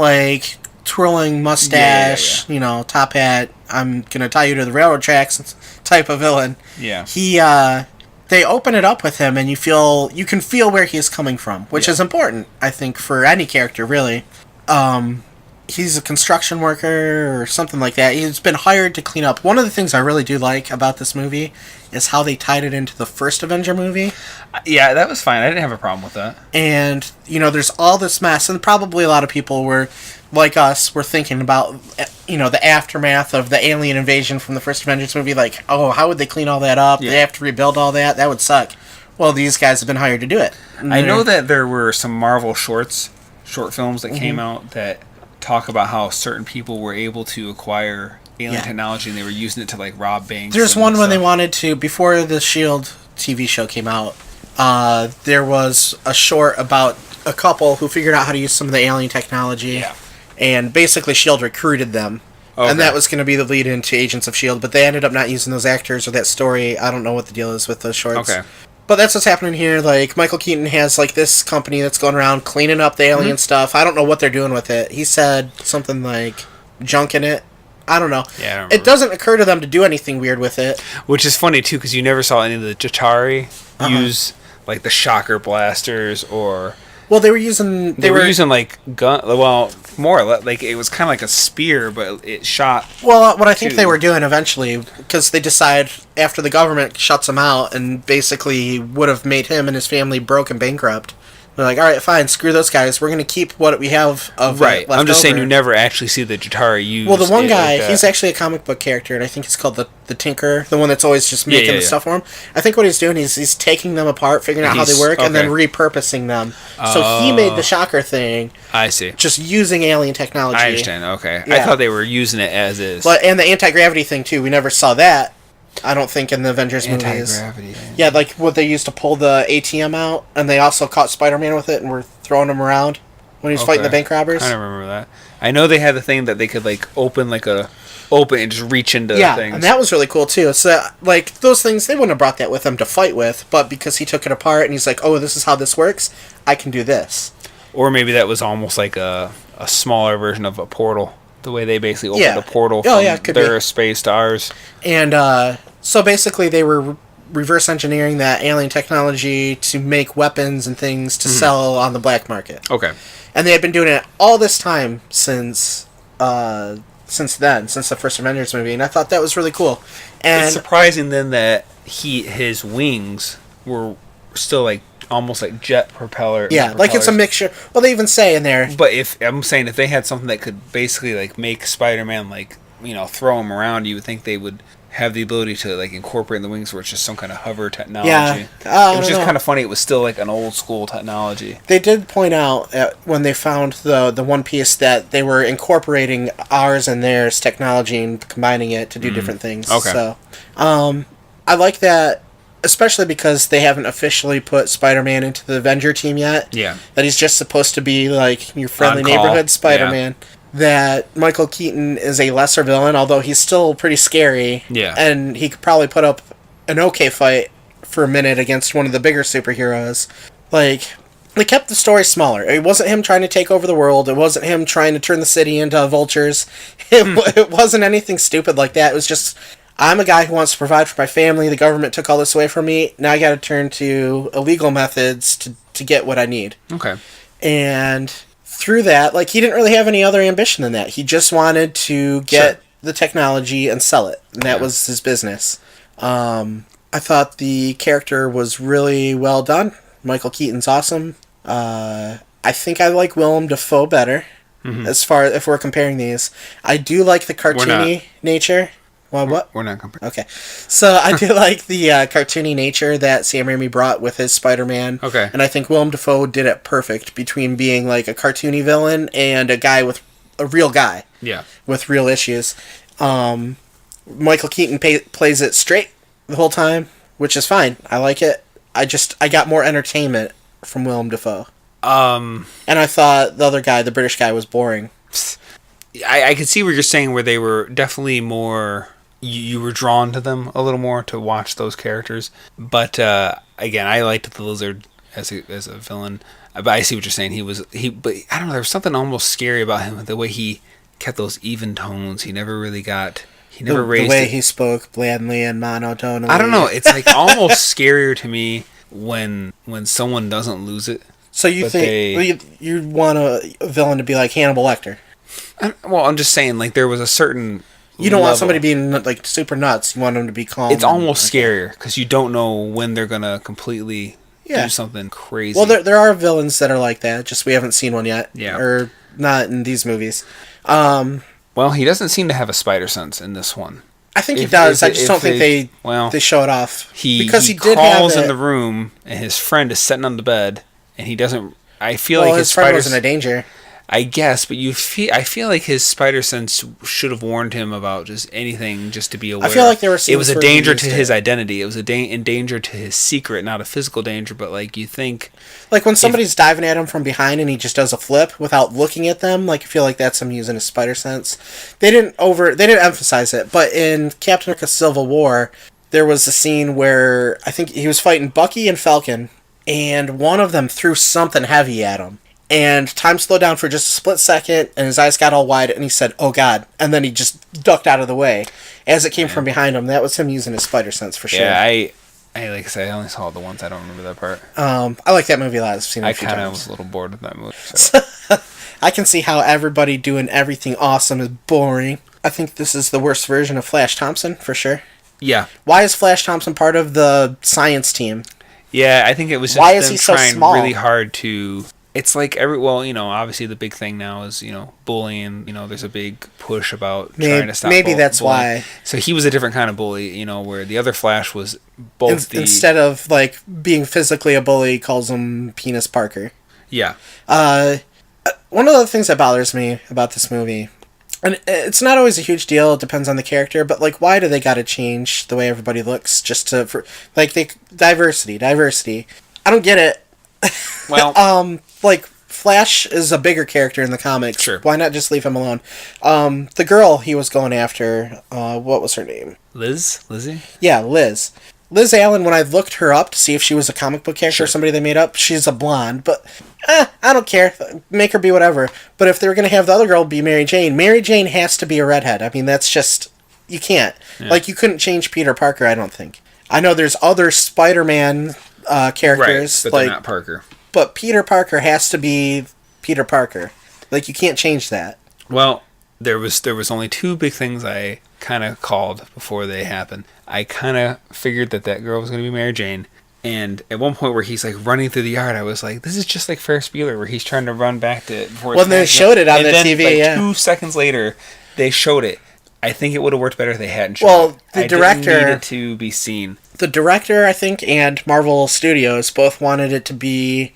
twirling mustache, top hat. I'm gonna tie you to the railroad tracks type of villain.
Yeah.
They open it up with him, and you can feel where he is coming from, which is important, I think, for any character really. He's a construction worker or something like that. He's been hired to clean up. One of the things I really do like about this movie is how they tied it into the first Avenger movie.
Yeah, that was fine. I didn't have a problem with that.
And, there's all this mess, and probably a lot of people were, like us, were thinking about, the aftermath of the alien invasion from the first Avengers movie, how would they clean all that up? Yeah. They have to rebuild all that? That would suck. Well, these guys have been hired to do it.
I know that there were some Marvel short films that came out that talk about how certain people were able to acquire alien technology and they were using it to rob banks.
There's one when they wanted to, before the S.H.I.E.L.D. TV show came out, there was a short about a couple who figured out how to use some of the alien technology.
Yeah.
And basically S.H.I.E.L.D. recruited them.
Okay.
And that was going to be the lead into Agents of S.H.I.E.L.D., but they ended up not using those actors or that story. I don't know what the deal is with those shorts.
Okay.
But that's what's happening here. Like, Michael Keaton has, like, this company that's going around cleaning up the alien stuff. I don't know what they're doing with it. He said something like junking it. I don't know.
Yeah, I don't
it doesn't occur to them to do anything weird with it.
Which is funny, too, because you never saw any of the Jatari use, like, the shocker blasters or...
Well, they were using...
They were using, like, gun... Well, more or less, like, it was kind of like a spear, but it shot...
Well, what I think they were doing eventually, because they decide after the government shuts him out and basically would have made him and his family broke and bankrupt, they're like, all right, fine, screw those guys. We're going to keep what we have of
right.
left
I'm just
over.
saying you never actually see the Jatari use...
Well, the one guy,
like
he's actually a comic book character, and I think it's called the Tinker, the one that's always just making the stuff for him. I think what he's doing is he's taking them apart, figuring out how they work, and then repurposing them. So he made the shocker thing.
I see.
Just using alien technology.
I understand, okay.
Yeah.
I thought they were using it as is.
But, and the anti-gravity thing, too. We never saw that, I don't think, in the Avengers movies.
Anti-gravity.
Yeah, like what they used to pull the ATM out, and they also caught Spider-Man with it and were throwing him around when he was fighting the bank robbers.
I don't remember that. I know they had the thing that they could, like, open and just reach into things.
And that was really cool, too. So, like, those things, they wouldn't have brought that with him to fight with, but because he took it apart and he's like, oh, this is how this works, I can do this.
Or maybe that was almost like a smaller version of a portal. The way they basically opened a portal from their space to ours.
And, so basically they were reverse engineering that alien technology to make weapons and things to sell on the black market.
Okay.
And they had been doing it all this time since the first Avengers movie, and I thought that was really cool. And
it's surprising then that his wings were still like almost like jet propeller.
Yeah, like it's a mixture. Well, they even say in there.
But if they had something that could basically like make Spider-Man like, you know, throw him around, you would think they would have the ability to like incorporate in the wings where it's just some kind of hover technology.
Yeah,
it was just kind of funny. It was still like an old school technology.
They did point out when they found the One Piece that they were incorporating ours and theirs technology and combining it to do different things.
Okay.
So, I like that, especially because they haven't officially put Spider-Man into the Avenger team yet.
Yeah.
That he's just supposed to be like your friendly neighborhood Spider-Man. Yeah. That Michael Keaton is a lesser villain, although he's still pretty scary.
Yeah.
And he could probably put up an okay fight for a minute against one of the bigger superheroes. Like, they kept the story smaller. It wasn't him trying to take over the world. It wasn't him trying to turn the city into vultures. It wasn't anything stupid like that. It was just, I'm a guy who wants to provide for my family. The government took all this away from me. Now I got to turn to illegal methods to get what I need.
Okay.
And through that, like, he didn't really have any other ambition than that. He just wanted to get the technology and sell it. And that was his business. I thought the character was really well done. Michael Keaton's awesome. I think I like Willem Dafoe better, as far as if we're comparing these. I do like the cartoony nature. Well, what?
We're not comparing.
Okay. So I do like the cartoony nature that Sam Raimi brought with his Spider-Man.
Okay.
And I think Willem Dafoe did it perfect between being like a cartoony villain and a guy with a real guy.
Yeah.
With real issues. Michael Keaton plays it straight the whole time, which is fine. I like it. I got more entertainment from Willem Dafoe. And I thought the other guy, the British guy, was boring.
I could see what you're saying, where they were definitely more... You were drawn to them a little more to watch those characters. But, again, I liked the Lizard as a villain. But I see what you're saying. But I don't know, there was something almost scary about him. The way he kept those even tones. He never really got... He never raised...
The way he spoke blandly and monotonely.
I don't know. It's like almost scarier to me when someone doesn't lose it.
So you think... You want a villain to be like Hannibal Lecter?
Well, I'm just saying, like, there was a certain...
You don't want somebody being, like, super nuts. You want them to be calm.
It's almost scarier, because you don't know when they're going to completely do something crazy.
Well, there are villains that are like that, just we haven't seen one yet.
Yeah.
Or not in these movies.
Well, he doesn't seem to have a spider sense in this one.
I think he does. I just don't think they show it off.
Because he crawls in the room, and his friend is sitting on the bed, and he doesn't... I feel like his
friend wasn't a danger.
I guess, but I feel like his spider sense should have warned him about just anything, just to be aware.
I feel like there were scenes
it was a
where
danger
he
to
used
his
it.
identity. It was in danger to his secret, not a physical danger. But like you think,
Like when somebody's diving at him from behind and he just does a flip without looking at them, like I feel like that's him using his spider sense. They didn't emphasize it, but in Captain America Civil War, there was a scene where I think he was fighting Bucky and Falcon, and one of them threw something heavy at him. And time slowed down for just a split second, and his eyes got all wide, and he said, "Oh God!" And then he just ducked out of the way as it came from behind him. That was him using his spider sense for sure.
yeah, I like I said, I only saw it the once. I don't remember that part.
I like that movie a lot. I've seen it a few
I kind of
times.
was a little bored with that movie. So.
I can see how everybody doing everything awesome is boring. I think this is the worst version of Flash Thompson, for sure.
Yeah.
Why is Flash Thompson part of the science team?
Yeah, I think it was just
Why is
them
he so
trying
small?
really hard to... It's like obviously the big thing now is, bullying. There's a big push about trying to stop
Maybe that's
bullying.
why.
So he was a different kind of bully, where the other Flash was both
Instead of, like, being physically a bully, he calls him Penis Parker.
Yeah.
One of the things that bothers me about this movie, and it's not always a huge deal, it depends on the character, but, like, why do they gotta change the way everybody looks diversity. I don't get it.
Well...
like, Flash is a bigger character in the comics.
Sure.
Why not just leave him alone? The girl he was going after, what was her name?
Lizzie?
Yeah, Liz. Liz Allen, when I looked her up to see if she was a comic book character
Sure.
or somebody they made up, she's a blonde, but I don't care. Make her be whatever. But if they're going to have the other girl be Mary Jane has to be a redhead. I mean, that's just... You can't.
Yeah.
Like, you couldn't change Peter Parker, I don't think. I know there's other Spider-Man characters.
Right, but
like,
they're not Parker.
But Peter Parker has to be Peter Parker. Like, you can't change that.
Well, there was only two big things I kind of called before they happened. I kind of figured that girl was going to be Mary Jane. And at one point where he's like running through the yard, I was like, this is just like Ferris Bueller where he's trying to run back to...
Well, they showed it on the TV,
like,
yeah.
2 seconds later, they showed it. I think it would have worked better if they hadn't shown
Well,
it.
the
I
director...
didn't need it to be seen.
The director, I think, and Marvel Studios both wanted it to be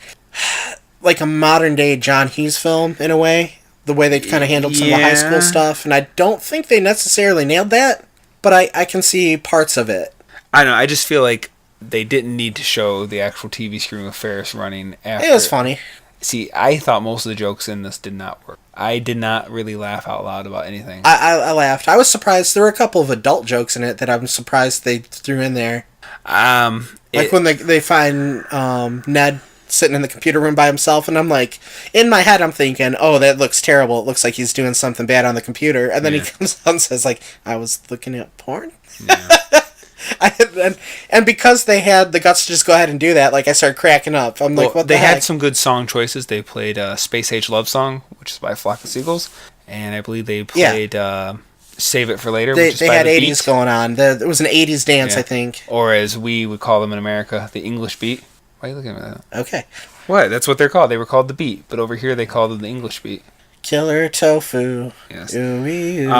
like a modern-day John Hughes film, in a way. The way they kind of handled some of the high school stuff. And I don't think they necessarily nailed that, but I can see parts of it.
I don't know. I just feel like they didn't need to show the actual TV screen of Ferris running after.
It was funny.
See, I thought most of the jokes in this did not work. I did not really laugh out loud about anything.
I laughed. I was surprised. There were a couple of adult jokes in it that I'm surprised they threw in there. Like when they find Ned sitting in the computer room by himself, and I'm like, in my head I'm thinking, oh, that looks terrible. It looks like he's doing something bad on the computer. And then he comes out and says, like, I was looking at porn?
Yeah.
And because they had the guts to just go ahead and do that, like, I started cracking up. I'm like, what the
They
heck?
had some good song choices. They played Space Age Love Song, which is by Flock of Seagulls. And I believe they played Save It for Later, which is
They
by
had
The
80s
Beat.
going on. It was an 80s dance,
Yeah.
I think.
Or as we would call them in America, the English Beat. Why are you looking at that?
Okay.
What? That's what they're called. They were called the Beat, but over here they called them the English Beat.
Killer tofu.
Yes.
Ooh-wee-oo.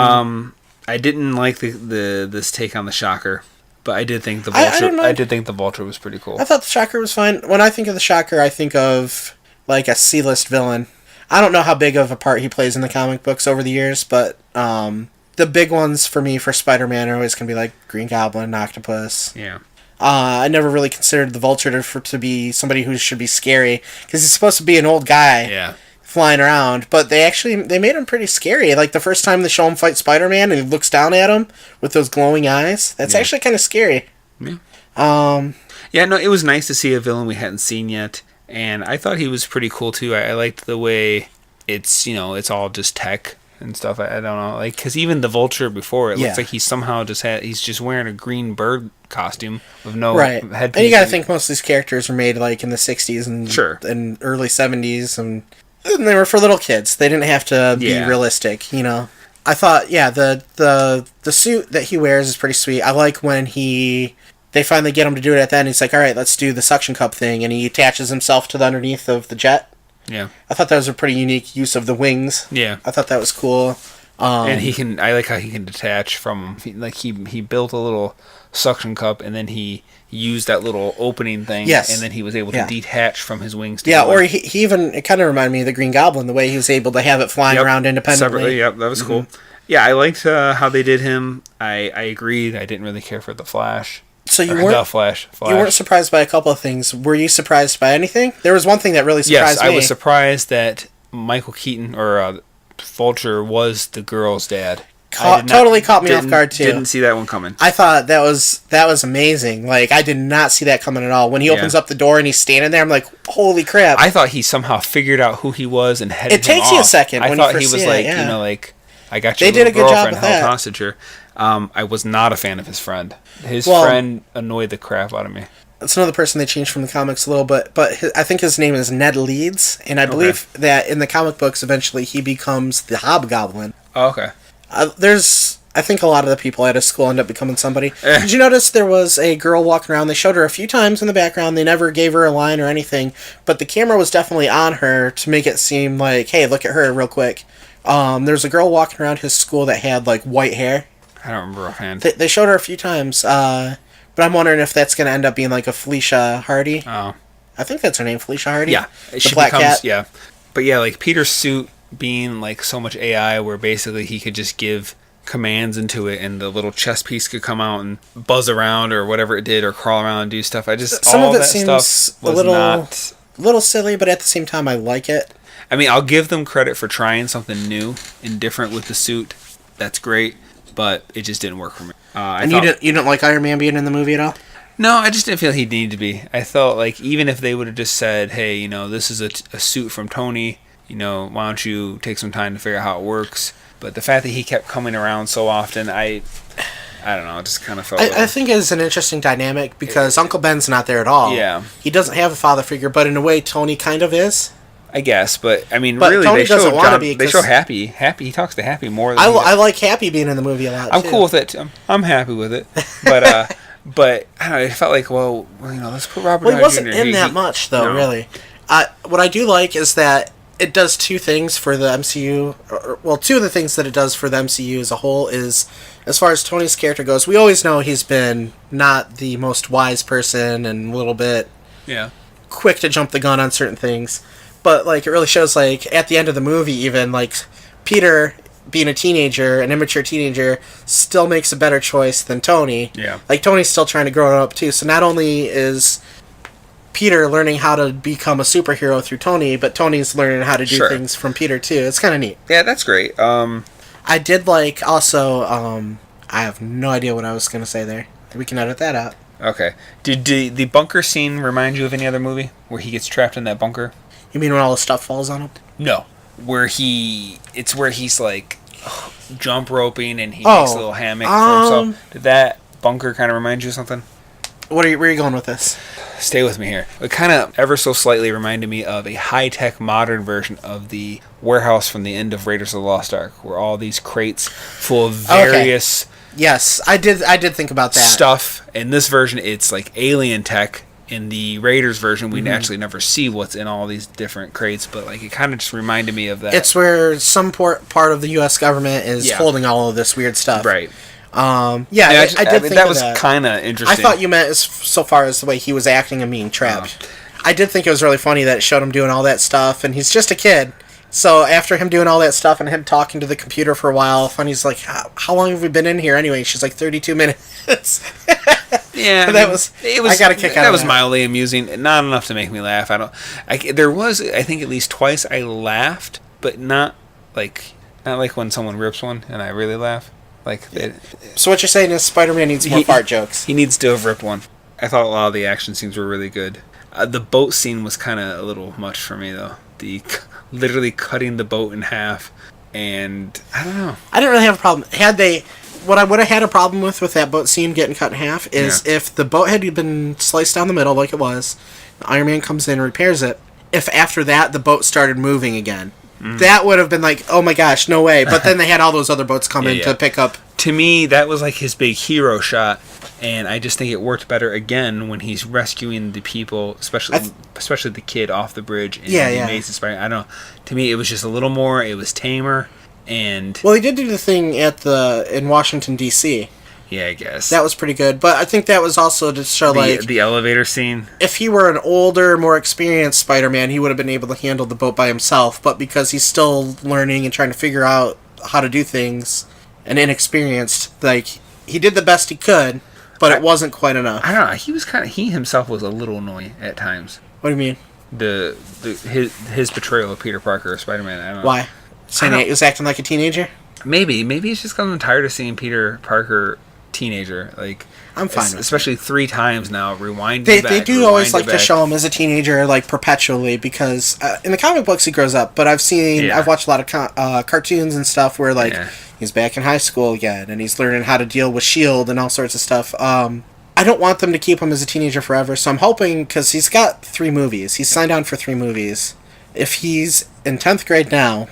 I didn't like this take on the Shocker, but I did think the
I
Vulture.
don't know.
I did think the Vulture was pretty cool.
I thought the Shocker was fine. When I think of the Shocker, I think of, like, a C-list villain. I don't know how big of a part he plays in the comic books over the years, but the big ones for me for Spider-Man are always going to be, like, Green Goblin, Octopus.
Yeah.
I never really considered the Vulture to be somebody who should be scary, because he's supposed to be an old guy.
Yeah.
Flying around, but they made him pretty scary. Like the first time they show him fight Spider-Man and he looks down at him with those glowing eyes, that's actually kind of scary.
Yeah.
Yeah,
no, it was nice to see a villain we hadn't seen yet, and I thought he was pretty cool too. I liked the way it's it's all just tech and stuff. I don't know, like, because even the Vulture before, it looks like he somehow he's just wearing a green bird costume with no headpiece.
And you got to think most of these characters were made like in the 60s and and early 70s, and they were for little kids. They didn't have to be realistic, I thought, the suit that he wears is pretty sweet. I like when they finally get him to do it at the end. He's like, all right, let's do the suction cup thing, and he attaches himself to the underneath of the jet.
Yeah.
I thought that was a pretty unique use of the wings.
Yeah.
I thought that was cool.
And I like how he can detach from, like he built a little suction cup and then he used that little opening thing.
Yes.
And then he was able to detach from his wings.
Or he even, it kind of reminded me of the Green Goblin, the way he was able to have it flying around independently.
Separately, that was cool. Yeah, I liked how they did him. I agreed. I didn't really care for the Flash.
So you weren't surprised by a couple of things. Were you surprised by anything? There was one thing that really surprised me.
Yes, I was surprised that Michael Keaton or Vulture was the girl's dad.
Totally caught me off guard too.
Didn't see that one coming.
I thought that was amazing. Like, I did not see that coming at all. When he opens up the door and he's standing there, I'm like, holy crap!
I thought he somehow figured out who he was and headed him off.
It takes you a second.
I thought he was like, like, I got your little girlfriend held hostage here. I was not a fan of his friend. His friend annoyed the crap out of me.
That's another person they changed from the comics a little bit, but I think his name is Ned Leeds, and I believe that in the comic books, eventually he becomes the Hobgoblin.
Oh, okay.
I think a lot of the people at his school end up becoming somebody. Did you notice there was a girl walking around? They showed her a few times in the background. They never gave her a line or anything, but the camera was definitely on her to make it seem like, hey, look at her real quick. There's a girl walking around his school that had, like, white hair.
I don't remember offhand.
They showed her a few times, but I'm wondering if that's going to end up being, like, a Felicia Hardy.
Oh.
I think that's her name, Felicia Hardy.
Yeah.
The Black Cat.
Yeah. But yeah, like, Peter's suit being, like, so much AI where basically he could just give commands into it and the little chess piece could come out and buzz around or whatever it did or crawl around and do stuff.
Some of it seems a little silly, but at the same time I like it.
I mean, I'll give them credit for trying something new and different with the suit. That's great, but it just didn't work for me.
You didn't like Iron Man being in the movie at all?
No, I just didn't feel he'd need to be. I felt like even if they would have just said, hey, this is a suit from Tony, why don't you take some time to figure out how it works? But the fact that he kept coming around so often, I don't know, it just kind of felt
I think it's an interesting dynamic because Uncle Ben's not there at all.
Yeah.
He doesn't have a father figure, but in a way Tony kind of is.
I guess, but I mean, really,
Tony
they show
they
show Happy. Happy, he talks to Happy more than
I like Happy being in the movie a lot.
I'm cool with it. I'm happy with it, but but I don't know. It felt like, let's put Robert.
Well, he wasn't in that much though, really. What I do like is that it does two things for the MCU. Two of the things that it does for the MCU as a whole is, as far as Tony's character goes, we always know he's been not the most wise person and a little bit quick to jump the gun on certain things. But, like, it really shows, like, at the end of the movie even, like, Peter, being a teenager, an immature teenager, still makes a better choice than Tony.
Yeah.
Like, Tony's still trying to grow up, too. So not only is Peter learning how to become a superhero through Tony, but Tony's learning how to do things from Peter, too. It's kind of neat.
Yeah, that's great.
I did like, also, I have no idea what I was going to say there. We can edit that out.
Okay. Did the bunker scene remind you of any other movie where he gets trapped in that bunker?
You mean when all the stuff falls on him?
No. Where he's like jump roping and he makes a little hammock for himself. Did that bunker kind of remind you of something?
Where are you going with this?
Stay with me here. It kind of ever so slightly reminded me of a high-tech modern version of the warehouse from the end of Raiders of the Lost Ark, where all these crates full of various
Yes, I did think about that
stuff. In this version, it's like alien tech. In the Raiders version, we actually never see what's in all these different crates, but like it kind of just reminded me of that.
It's where some part of the U.S. government is holding all of this weird stuff.
Right.
I did think
that was kind of interesting.
I thought you meant so far as the way he was acting and being trapped. I did think it was really funny that it showed him doing all that stuff, and he's just a kid. So after him doing all that stuff and him talking to the computer for a while, Funny's like, how long have we been in here anyway? She's like, 32 minutes.
Yeah,
I got a kick out of that.
That was mildly amusing, not enough to make me laugh. There was, I think, at least twice I laughed, but not like when someone rips one and I really laugh.
So what you're saying is Spider-Man needs more fart jokes.
He needs to have ripped one. I thought a lot of the action scenes were really good. The boat scene was kind of a little much for me, though. The literally cutting the boat in half, and I don't know.
I didn't really have a problem. What I would have had a problem with that boat scene getting cut in half is if the boat had been sliced down the middle like it was, Iron Man comes in and repairs it, if after that the boat started moving again. That would have been like, oh my gosh, no way. But then they had all those other boats come in to pick up.
To me, that was like his big hero shot, and I just think it worked better again when he's rescuing the people, especially the kid off the bridge in the Amazing Spiderman. I don't know. To me, it was just a little more, it was tamer, And
Well, he did do the thing in Washington, D.C.
yeah, I guess
That was pretty good, but I think that was also to show,
the elevator scene.
if he were an older, more experienced Spider-Man, he would have been able to handle the boat by himself, but because he's still learning and trying to figure out how to do things, and inexperienced, he did the best he could, but it wasn't quite enough.
I don't know. He himself was a little annoying at times.
What do you mean?
His portrayal of Peter Parker or Spider-Man. I don't know.
Why? Saying he was acting like a teenager?
Maybe it's just because I'm tired of seeing Peter Parker teenager.
I'm fine with it.
Especially 3 times now.
They do always like to show him as a teenager, perpetually, because in the comic books he grows up. But I've watched a lot of cartoons and stuff where he's back in high school again, and he's learning how to deal with S.H.I.E.L.D. and all sorts of stuff. I don't want them to keep him as a teenager forever, so I'm hoping, because he's got 3 movies. He's signed on for 3 movies. If he's in 10th grade now,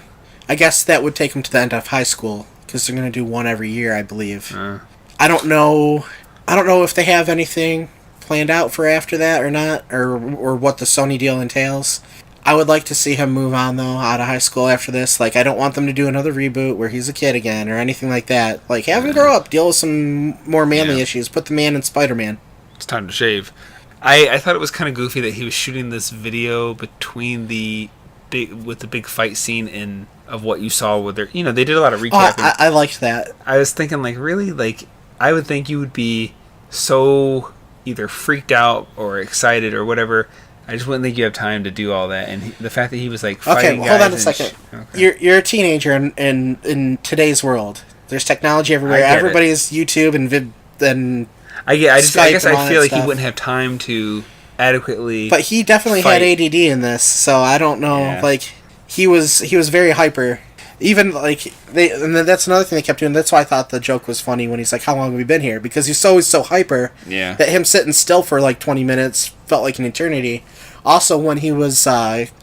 I guess that would take him to the end of high school, because they're going to do 1 every year, I believe. I don't know if they have anything planned out for after that or not, or what the Sony deal entails. I would like to see him move on, though, out of high school after this. I don't want them to do another reboot where he's a kid again or anything like that. Have him grow up, deal with some more manly issues, put the man in Spider-Man.
It's time to shave. I thought it was kind of goofy that he was shooting this video between the big fight scene of what you saw with their... they did a lot of recapping.
Oh, I liked that.
I was thinking, really? I would think you would be so either freaked out or excited or whatever. I just wouldn't think you have time to do all that. And the fact that he was fighting
okay,
guys...
hold on a second. Okay. You're a teenager in today's world. There's technology everywhere. Everybody's YouTube and
I guess I feel like he wouldn't have time to adequately...
But he definitely had ADD in this, so I don't know. Yeah. He was very hyper. Even and that's another thing they kept doing. That's why I thought the joke was funny when he's like, "How long have we been here?" Because he's always so hyper that him sitting still for 20 minutes felt like an eternity. Also, when he was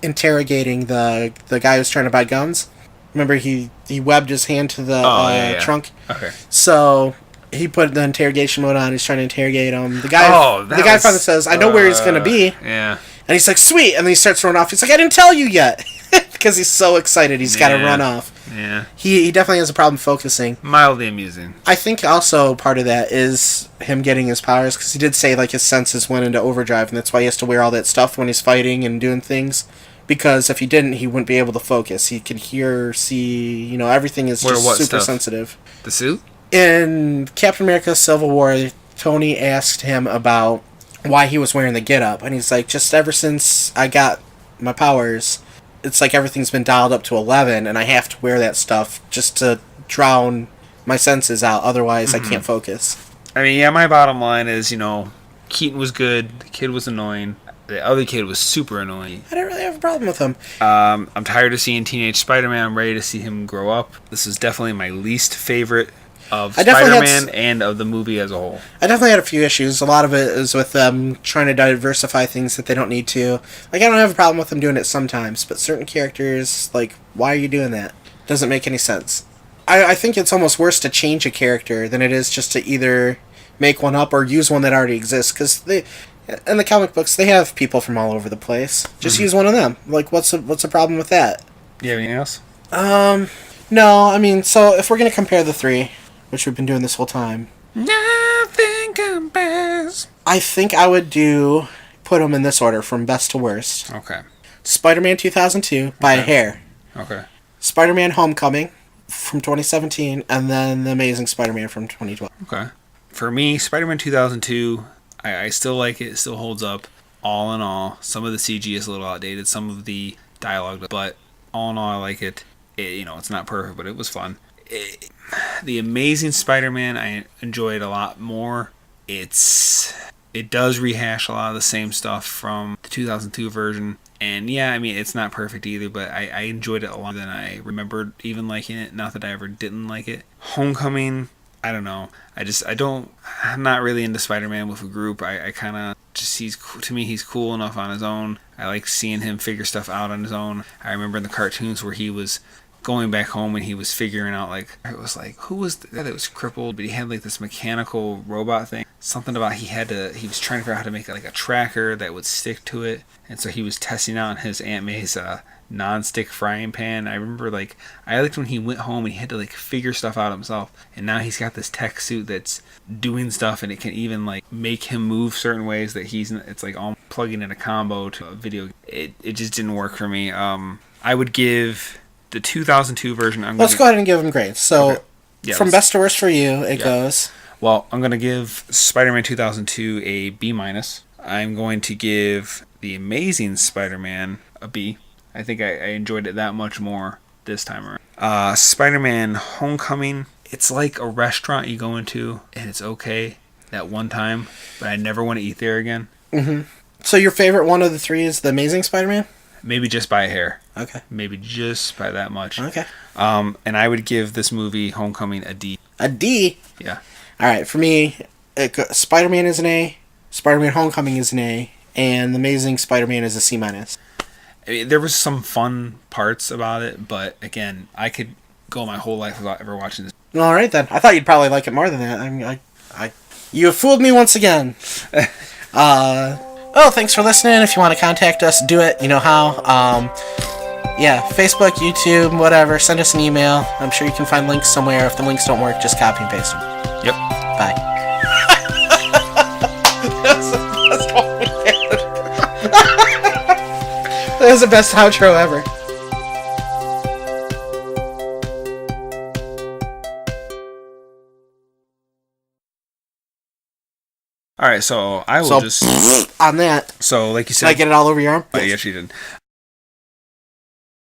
interrogating the guy who's trying to buy guns, remember he webbed his hand to the trunk.
Okay.
So he put the interrogation mode on. He's trying to interrogate him. The guy finally says, "I know where he's gonna be."
Yeah.
And he's like, "Sweet," and then he starts running off. He's like, "I didn't tell you yet." Because he's so excited, he's got to run off.
Yeah.
He definitely has a problem focusing.
Mildly amusing.
I think also part of that is him getting his powers, because he did say his senses went into overdrive, and that's why he has to wear all that stuff when he's fighting and doing things. Because if he didn't, he wouldn't be able to focus. He could hear, see, everything is just super sensitive.
The suit?
In Captain America Civil War, Tony asked him about why he was wearing the get-up, and he's like, just ever since I got my powers, it's like everything's been dialed up to 11, and I have to wear that stuff just to drown my senses out. Otherwise, I can't focus.
I mean, my bottom line is, Keaton was good, the kid was annoying, the other kid was super annoying.
I don't really have a problem with him.
I'm tired of seeing Teenage Spider-Man. I'm ready to see him grow up. This is definitely my least favorite of Spider-Man and of the movie as a whole. I definitely had a few issues. A lot of it is with them trying to diversify things that they don't need to. I don't have a problem with them doing it sometimes, but certain characters, why are you doing that? Doesn't make any sense. I think it's almost worse to change a character than it is just to either make one up or use one that already exists, because in the comic books, they have people from all over the place. Just use one of them. What's the problem with that? Do you have anything else? No, so if we're going to compare the 3... which we've been doing this whole time. Nothing compares. I think I would put them in this order from best to worst. Okay. Spider-Man 2002 by a hair. Okay. Spider-Man Homecoming from 2017, and then The Amazing Spider-Man from 2012. Okay. For me, Spider-Man 2002, I still like it. It still holds up. All in all, some of the CG is a little outdated, some of the dialogue, but all in all, I like it. It's not perfect, but it was fun. The Amazing Spider-Man, I enjoy it a lot more. It does rehash a lot of the same stuff from the 2002 version. And it's not perfect either, but I enjoyed it a lot more than I remembered even liking it. Not that I ever didn't like it. Homecoming, I don't know. I'm not really into Spider-Man with a group. I kind of just, to me, he's cool enough on his own. I like seeing him figure stuff out on his own. I remember in the cartoons where he was going back home and he was figuring out, it was who was the guy that was crippled, but he had this mechanical robot thing. Something about he was trying to figure out how to make a tracker that would stick to it. And so he was testing out his Aunt May's non-stick frying pan. I remember like I liked when he went home and he had to like figure stuff out himself, and now he's got this tech suit that's doing stuff, and it can even like make him move certain ways that it's like all plugging in a combo to a video. It just didn't work for me. I would give the 2002 version.
Let's go ahead and give them grades. So
okay. Yeah,
from best to worst for you, it goes.
Well, I'm gonna give Spider-Man 2002 a B-. I'm going to give the Amazing Spider-Man a B. I think I enjoyed it that much more this time around. Spider-Man Homecoming, it's like a restaurant you go into, and it's okay that one time, but I never want to eat there again.
Mm-hmm. So your favorite one of the three is the Amazing Spider-Man?
Maybe just by a hair.
Okay.
Maybe just by that much.
Okay.
And I would give this movie, Homecoming, a D.
A D?
Yeah.
All right, for me, Spider-Man is an A, Spider-Man Homecoming is an A, and The Amazing Spider-Man is a C-.
I mean, there was some fun parts about it, but again, I could go my whole life without ever watching this.
All right, then. I thought you'd probably like it more than that. I mean, you have fooled me once again. Thanks for listening. If you want to contact us, do it. You know how. Facebook, YouTube, whatever. Send us an email. I'm sure you can find links somewhere. If the links don't work, just copy and paste them.
Yep.
Bye. That was the best outro ever.
All right, so I will just
on that.
So, like you said,
Did I get it all over your arm?
Yes, you did.